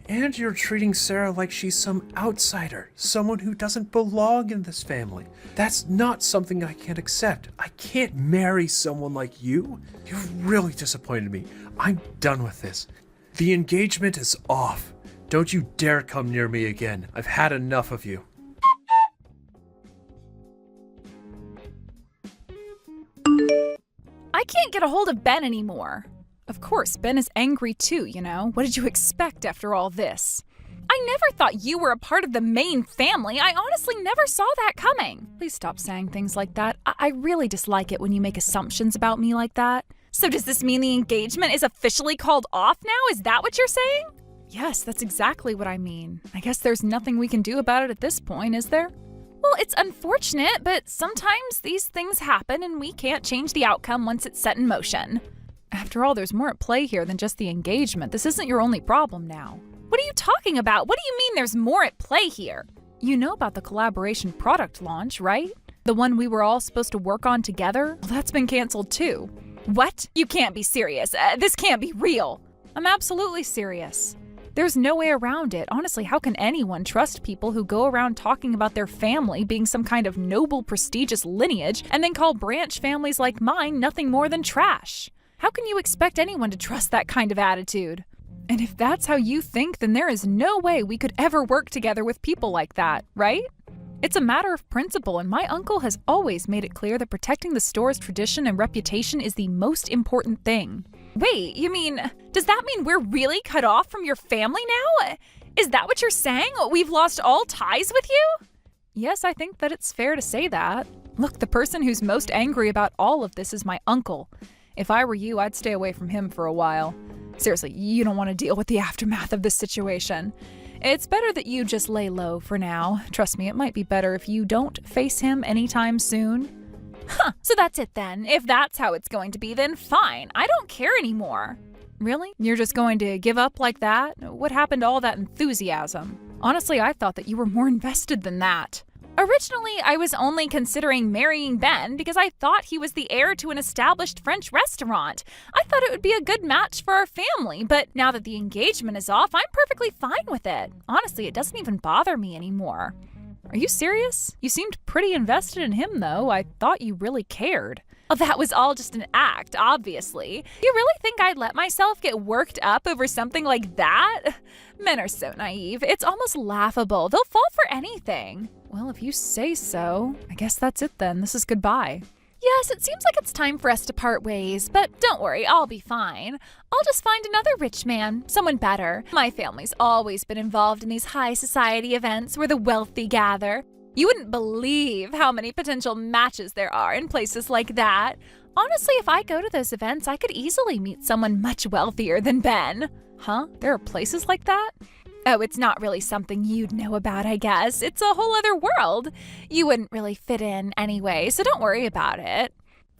And you're treating Sarah like she's some outsider, someone who doesn't belong in this family. That's not something I can accept. I can't marry someone like you. You've really disappointed me. I'm done with this. The engagement is off. Don't you dare come near me again. I've had enough of you. I can't get a hold of Ben anymore. Of course, Ben is angry too, you know. What did you expect after all this? I never thought you were a part of the main family. I honestly never saw that coming. Please stop saying things like that. I really dislike it when you make assumptions about me like that. So does this mean the engagement is officially called off now? Is that what you're saying? Yes, that's exactly what I mean. I guess there's nothing we can do about it at this point, is there? Well, it's unfortunate, but sometimes these things happen and we can't change the outcome once it's set in motion. After all, there's more at play here than just the engagement. This isn't your only problem now. What are you talking about? What do you mean there's more at play here? You know about the collaboration product launch, right? The one we were all supposed to work on together? Well, that's been canceled too. What? You can't be serious. This can't be real. I'm absolutely serious. There's no way around it. Honestly, how can anyone trust people who go around talking about their family being some kind of noble, prestigious lineage and then call branch families like mine nothing more than trash? How can you expect anyone to trust that kind of attitude? And if that's how you think, then there is no way we could ever work together with people like that, right? It's a matter of principle, and my uncle has always made it clear that protecting the store's tradition and reputation is the most important thing. Wait, you mean, does that mean we're really cut off from your family now? Is that what you're saying? We've lost all ties with you? Yes, I think that it's fair to say that. Look, the person who's most angry about all of this is my uncle. If I were you, I'd stay away from him for a while. Seriously, you don't want to deal with the aftermath of this situation. It's better that you just lay low for now. Trust me, it might be better if you don't face him anytime soon. So that's it then. If that's how it's going to be, then fine. I don't care anymore. Really? You're just going to give up like that? What happened to all that enthusiasm? Honestly, I thought that you were more invested than that. Originally, I was only considering marrying Ben because I thought he was the heir to an established French restaurant. I thought it would be a good match for our family, but now that the engagement is off, I'm perfectly fine with it. Honestly, it doesn't even bother me anymore. Are you serious? You seemed pretty invested in him, though. I thought you really cared. Oh, that was all just an act, obviously. You really think I'd let myself get worked up over something like that? Men are so naive. It's almost laughable. They'll fall for anything. Well, if you say so, I guess that's it then. This is goodbye. Yes, it seems like it's time for us to part ways, but don't worry, I'll be fine. I'll just find another rich man, someone better. My family's always been involved in these high society events where the wealthy gather. You wouldn't believe how many potential matches there are in places like that. Honestly, if I go to those events, I could easily meet someone much wealthier than Ben. Huh? There are places like that? Oh, it's not really something you'd know about, I guess. It's a whole other world. You wouldn't really fit in anyway, so don't worry about it.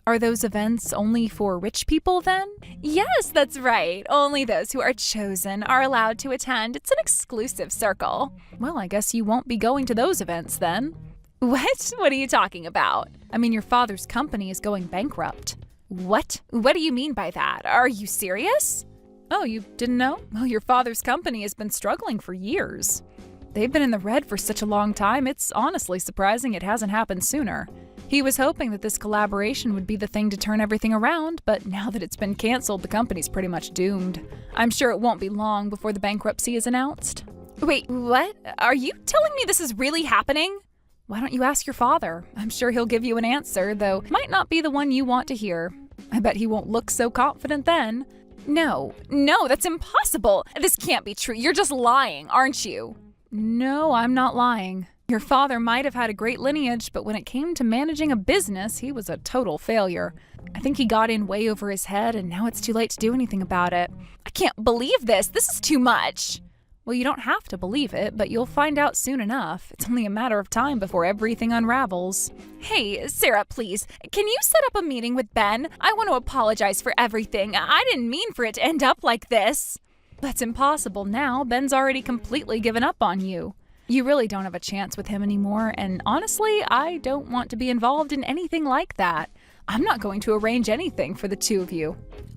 Are those events only for rich people then? Yes, that's right. Only those who are chosen are allowed to attend. It's an exclusive circle. Well, I guess you won't be going to those events then. What? What are you talking about? I mean, your father's company is going bankrupt. What? What do you mean by that? Are you serious? Oh, you didn't know? Well, your father's company has been struggling for years. They've been in the red for such a long time, it's honestly surprising it hasn't happened sooner. He was hoping that this collaboration would be the thing to turn everything around, but now that it's been canceled, the company's pretty much doomed. I'm sure it won't be long before the bankruptcy is announced. Wait, what? Are you telling me this is really happening? Why don't you ask your father? I'm sure he'll give you an answer, though it might not be the one you want to hear. I bet he won't look so confident then. No, that's impossible. This can't be true. You're just lying, aren't you? No, I'm not lying. Your father might have had a great lineage, but when it came to managing a business, he was a total failure. I think he got in way over his head, and now it's too late to do anything about it. I can't believe this. This is too much. Well, you don't have to believe it, but you'll find out soon enough. It's only a matter of time before everything unravels. Hey, Sarah, please, can you set up a meeting with Ben? I want to apologize for everything. I didn't mean for it to end up like this. That's impossible now. Ben's already completely given up on you. You really don't have a chance with him anymore, and honestly, I don't want to be involved in anything like that. I'm not going to arrange anything for the two of you.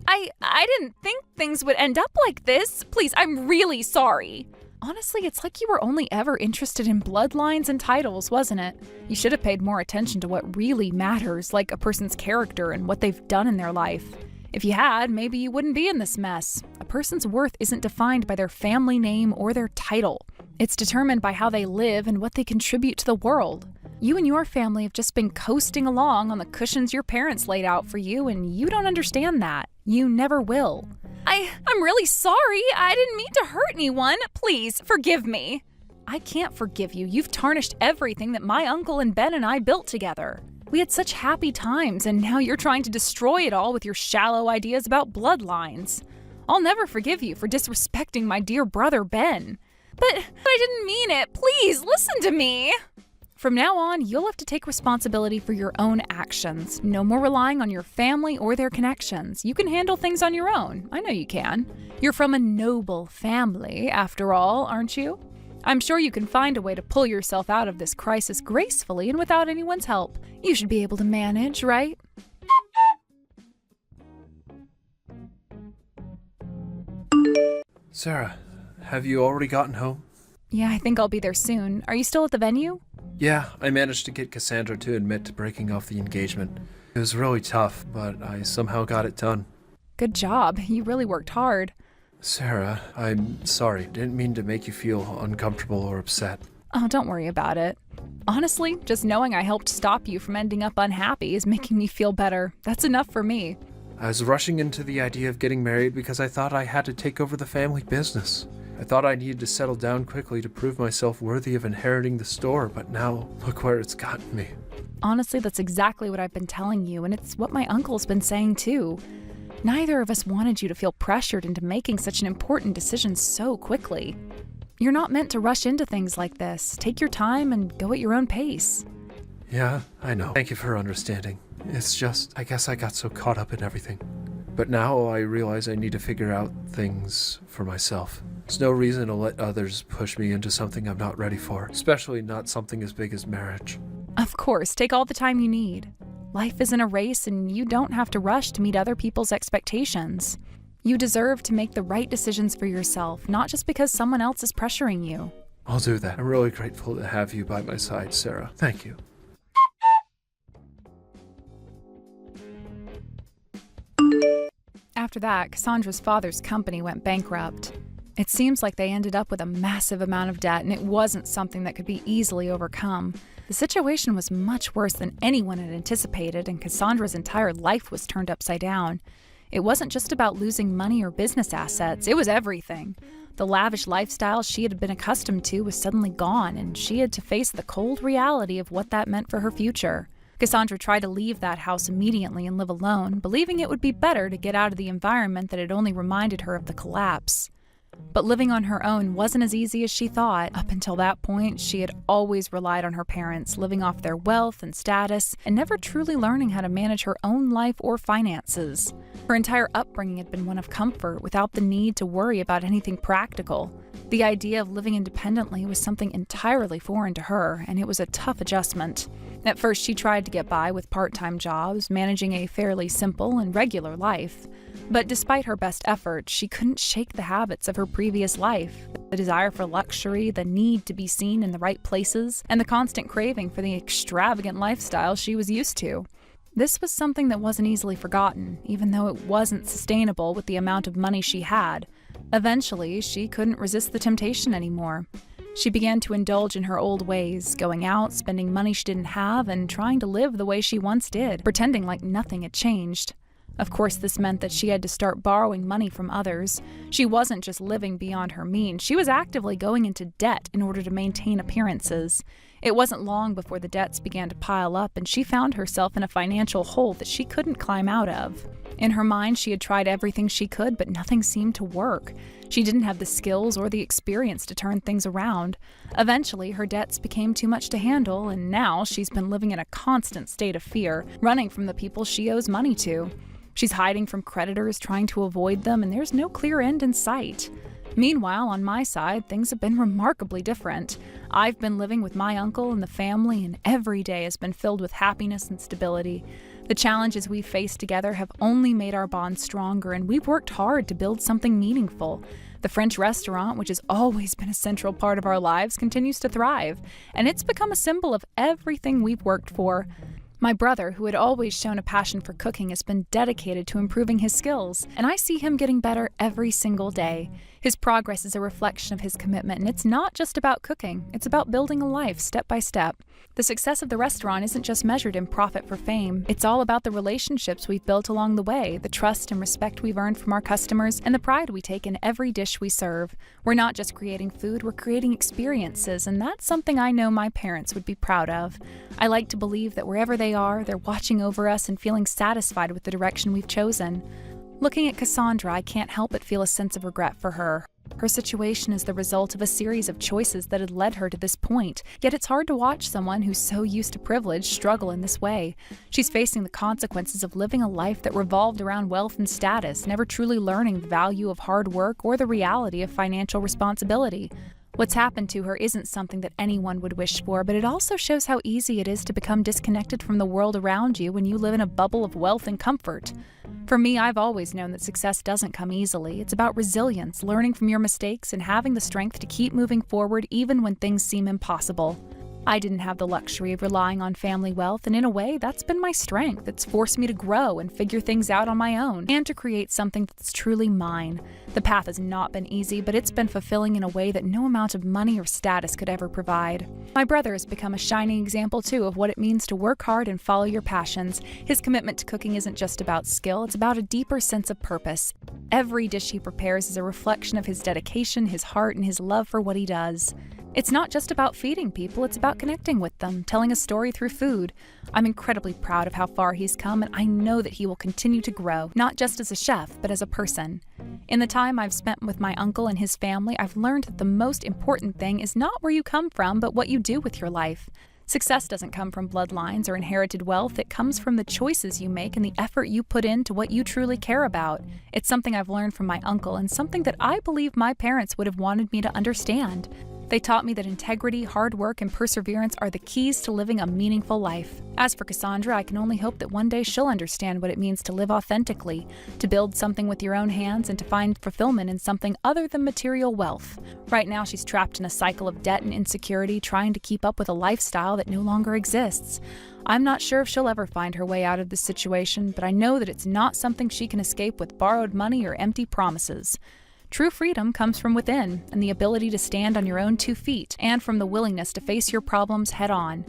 I didn't think things would end up like this. Please, I'm really sorry. Honestly, it's like you were only ever interested in bloodlines and titles, wasn't it? You should have paid more attention to what really matters, like a person's character and what they've done in their life. If you had, maybe you wouldn't be in this mess. A person's worth isn't defined by their family name or their title. It's determined by how they live and what they contribute to the world. You and your family have just been coasting along on the cushions your parents laid out for you, and you don't understand that. You never will. I'm really sorry. I didn't mean to hurt anyone. Please, forgive me. I can't forgive you. You've tarnished everything that my uncle and Ben and I built together. We had such happy times, and now you're trying to destroy it all with your shallow ideas about bloodlines. I'll never forgive you for disrespecting my dear brother, Ben. But I didn't mean it. Please, listen to me. From now on, you'll have to take responsibility for your own actions. No more relying on your family or their connections. You can handle things on your own. I know you can. You're from a noble family, after all, aren't you? I'm sure you can find a way to pull yourself out of this crisis gracefully and without anyone's help. You should be able to manage, right? Sarah, have you already gotten home? Yeah, I think I'll be there soon. Are you still at the venue? Yeah, I managed to get Cassandra to admit to breaking off the engagement. It was really tough, but I somehow got it done. Good job. You really worked hard. Sarah, I'm sorry. Didn't mean to make you feel uncomfortable or upset. Oh, don't worry about it. Honestly, just knowing I helped stop you from ending up unhappy is making me feel better. That's enough for me. I was rushing into the idea of getting married because I thought I had to take over the family business. I thought I needed to settle down quickly to prove myself worthy of inheriting the store, but now look where it's gotten me. Honestly, that's exactly what I've been telling you, and it's what my uncle's been saying too. Neither of us wanted you to feel pressured into making such an important decision so quickly. You're not meant to rush into things like this. Take your time and go at your own pace. Yeah, I know. Thank you for understanding. It's just, I guess I got so caught up in everything. But now I realize I need to figure out things for myself. There's no reason to let others push me into something I'm not ready for, especially not something as big as marriage. Of course, take all the time you need. Life isn't a race, and you don't have to rush to meet other people's expectations. You deserve to make the right decisions for yourself, not just because someone else is pressuring you. I'll do that. I'm really grateful to have you by my side, Sarah. Thank you. After that, Cassandra's father's company went bankrupt. It seems like they ended up with a massive amount of debt, and it wasn't something that could be easily overcome. The situation was much worse than anyone had anticipated, and Cassandra's entire life was turned upside down. It wasn't just about losing money or business assets, it was everything. The lavish lifestyle she had been accustomed to was suddenly gone, and she had to face the cold reality of what that meant for her future. Cassandra tried to leave that house immediately and live alone, believing it would be better to get out of the environment that had only reminded her of the collapse. But living on her own wasn't as easy as she thought. Up until that point, she had always relied on her parents, living off their wealth and status, and never truly learning how to manage her own life or finances. Her entire upbringing had been one of comfort, without the need to worry about anything practical. The idea of living independently was something entirely foreign to her, and it was a tough adjustment. At first, she tried to get by with part-time jobs, managing a fairly simple and regular life. But despite her best efforts, she couldn't shake the habits of her previous life. The desire for luxury, the need to be seen in the right places, and the constant craving for the extravagant lifestyle she was used to. This was something that wasn't easily forgotten, even though it wasn't sustainable with the amount of money she had. Eventually, she couldn't resist the temptation anymore. She began to indulge in her old ways, going out, spending money she didn't have, and trying to live the way she once did, pretending like nothing had changed. Of course, this meant that she had to start borrowing money from others. She wasn't just living beyond her means, she was actively going into debt in order to maintain appearances. It wasn't long before the debts began to pile up, and she found herself in a financial hole that she couldn't climb out of. In her mind, she had tried everything she could, but nothing seemed to work. She didn't have the skills or the experience to turn things around. Eventually, her debts became too much to handle, and now she's been living in a constant state of fear, running from the people she owes money to. She's hiding from creditors, trying to avoid them, and there's no clear end in sight. Meanwhile, on my side, things have been remarkably different. I've been living with my uncle and the family, and every day has been filled with happiness and stability. The challenges we've faced together have only made our bond stronger, and we've worked hard to build something meaningful. The French restaurant, which has always been a central part of our lives, continues to thrive, and it's become a symbol of everything we've worked for. My brother, who had always shown a passion for cooking, has been dedicated to improving his skills, and I see him getting better every single day. His progress is a reflection of his commitment, and it's not just about cooking, it's about building a life step by step. The success of the restaurant isn't just measured in profit for fame, it's all about the relationships we've built along the way, the trust and respect we've earned from our customers, and the pride we take in every dish we serve. We're not just creating food, we're creating experiences, and that's something I know my parents would be proud of. I like to believe that wherever they are, they're watching over us and feeling satisfied with the direction we've chosen. Looking at Cassandra, I can't help but feel a sense of regret for her. Her situation is the result of a series of choices that had led her to this point, yet it's hard to watch someone who's so used to privilege struggle in this way. She's facing the consequences of living a life that revolved around wealth and status, never truly learning the value of hard work or the reality of financial responsibility. What's happened to her isn't something that anyone would wish for, but it also shows how easy it is to become disconnected from the world around you when you live in a bubble of wealth and comfort. For me, I've always known that success doesn't come easily. It's about resilience, learning from your mistakes, and having the strength to keep moving forward even when things seem impossible. I didn't have the luxury of relying on family wealth, and in a way, that's been my strength. It's forced me to grow and figure things out on my own, and to create something that's truly mine. The path has not been easy, but it's been fulfilling in a way that no amount of money or status could ever provide. My brother has become a shining example, too, of what it means to work hard and follow your passions. His commitment to cooking isn't just about skill, it's about a deeper sense of purpose. Every dish he prepares is a reflection of his dedication, his heart, and his love for what he does. It's not just about feeding people, it's about connecting with them, telling a story through food. I'm incredibly proud of how far he's come, and I know that he will continue to grow, not just as a chef, but as a person. In the time I've spent with my uncle and his family, I've learned that the most important thing is not where you come from, but what you do with your life. Success doesn't come from bloodlines or inherited wealth. It comes from the choices you make and the effort you put into what you truly care about. It's something I've learned from my uncle and something that I believe my parents would have wanted me to understand. They taught me that integrity, hard work, and perseverance are the keys to living a meaningful life. As for Cassandra, I can only hope that one day she'll understand what it means to live authentically, to build something with your own hands, and to find fulfillment in something other than material wealth. Right now, she's trapped in a cycle of debt and insecurity, trying to keep up with a lifestyle that no longer exists. I'm not sure if she'll ever find her way out of this situation, but I know that it's not something she can escape with borrowed money or empty promises. True freedom comes from within, and the ability to stand on your own 2 feet, and from the willingness to face your problems head on.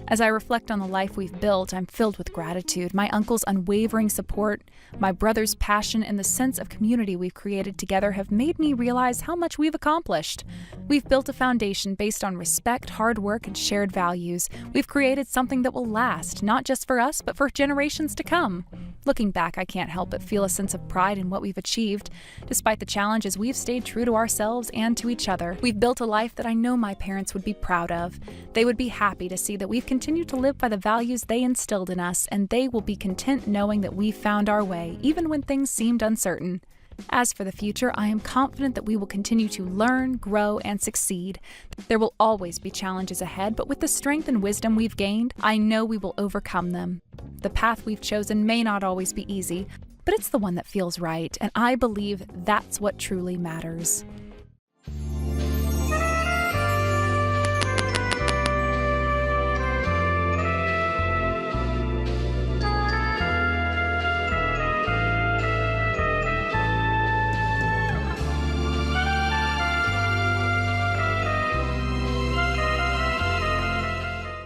As I reflect on the life we've built, I'm filled with gratitude. My uncle's unwavering support, my brother's passion, and the sense of community we've created together have made me realize how much we've accomplished. We've built a foundation based on respect, hard work, and shared values. We've created something that will last, not just for us, but for generations to come. Looking back, I can't help but feel a sense of pride in what we've achieved. Despite the challenges, we've stayed true to ourselves and to each other. We've built a life that I know my parents would be proud of. They would be happy to see that we've continued to live by the values they instilled in us, and they will be content knowing that we've found our way, even when things seemed uncertain. As for the future, I am confident that we will continue to learn, grow, and succeed. There will always be challenges ahead, but with the strength and wisdom we've gained, I know we will overcome them. The path we've chosen may not always be easy, but it's the one that feels right, and I believe that's what truly matters.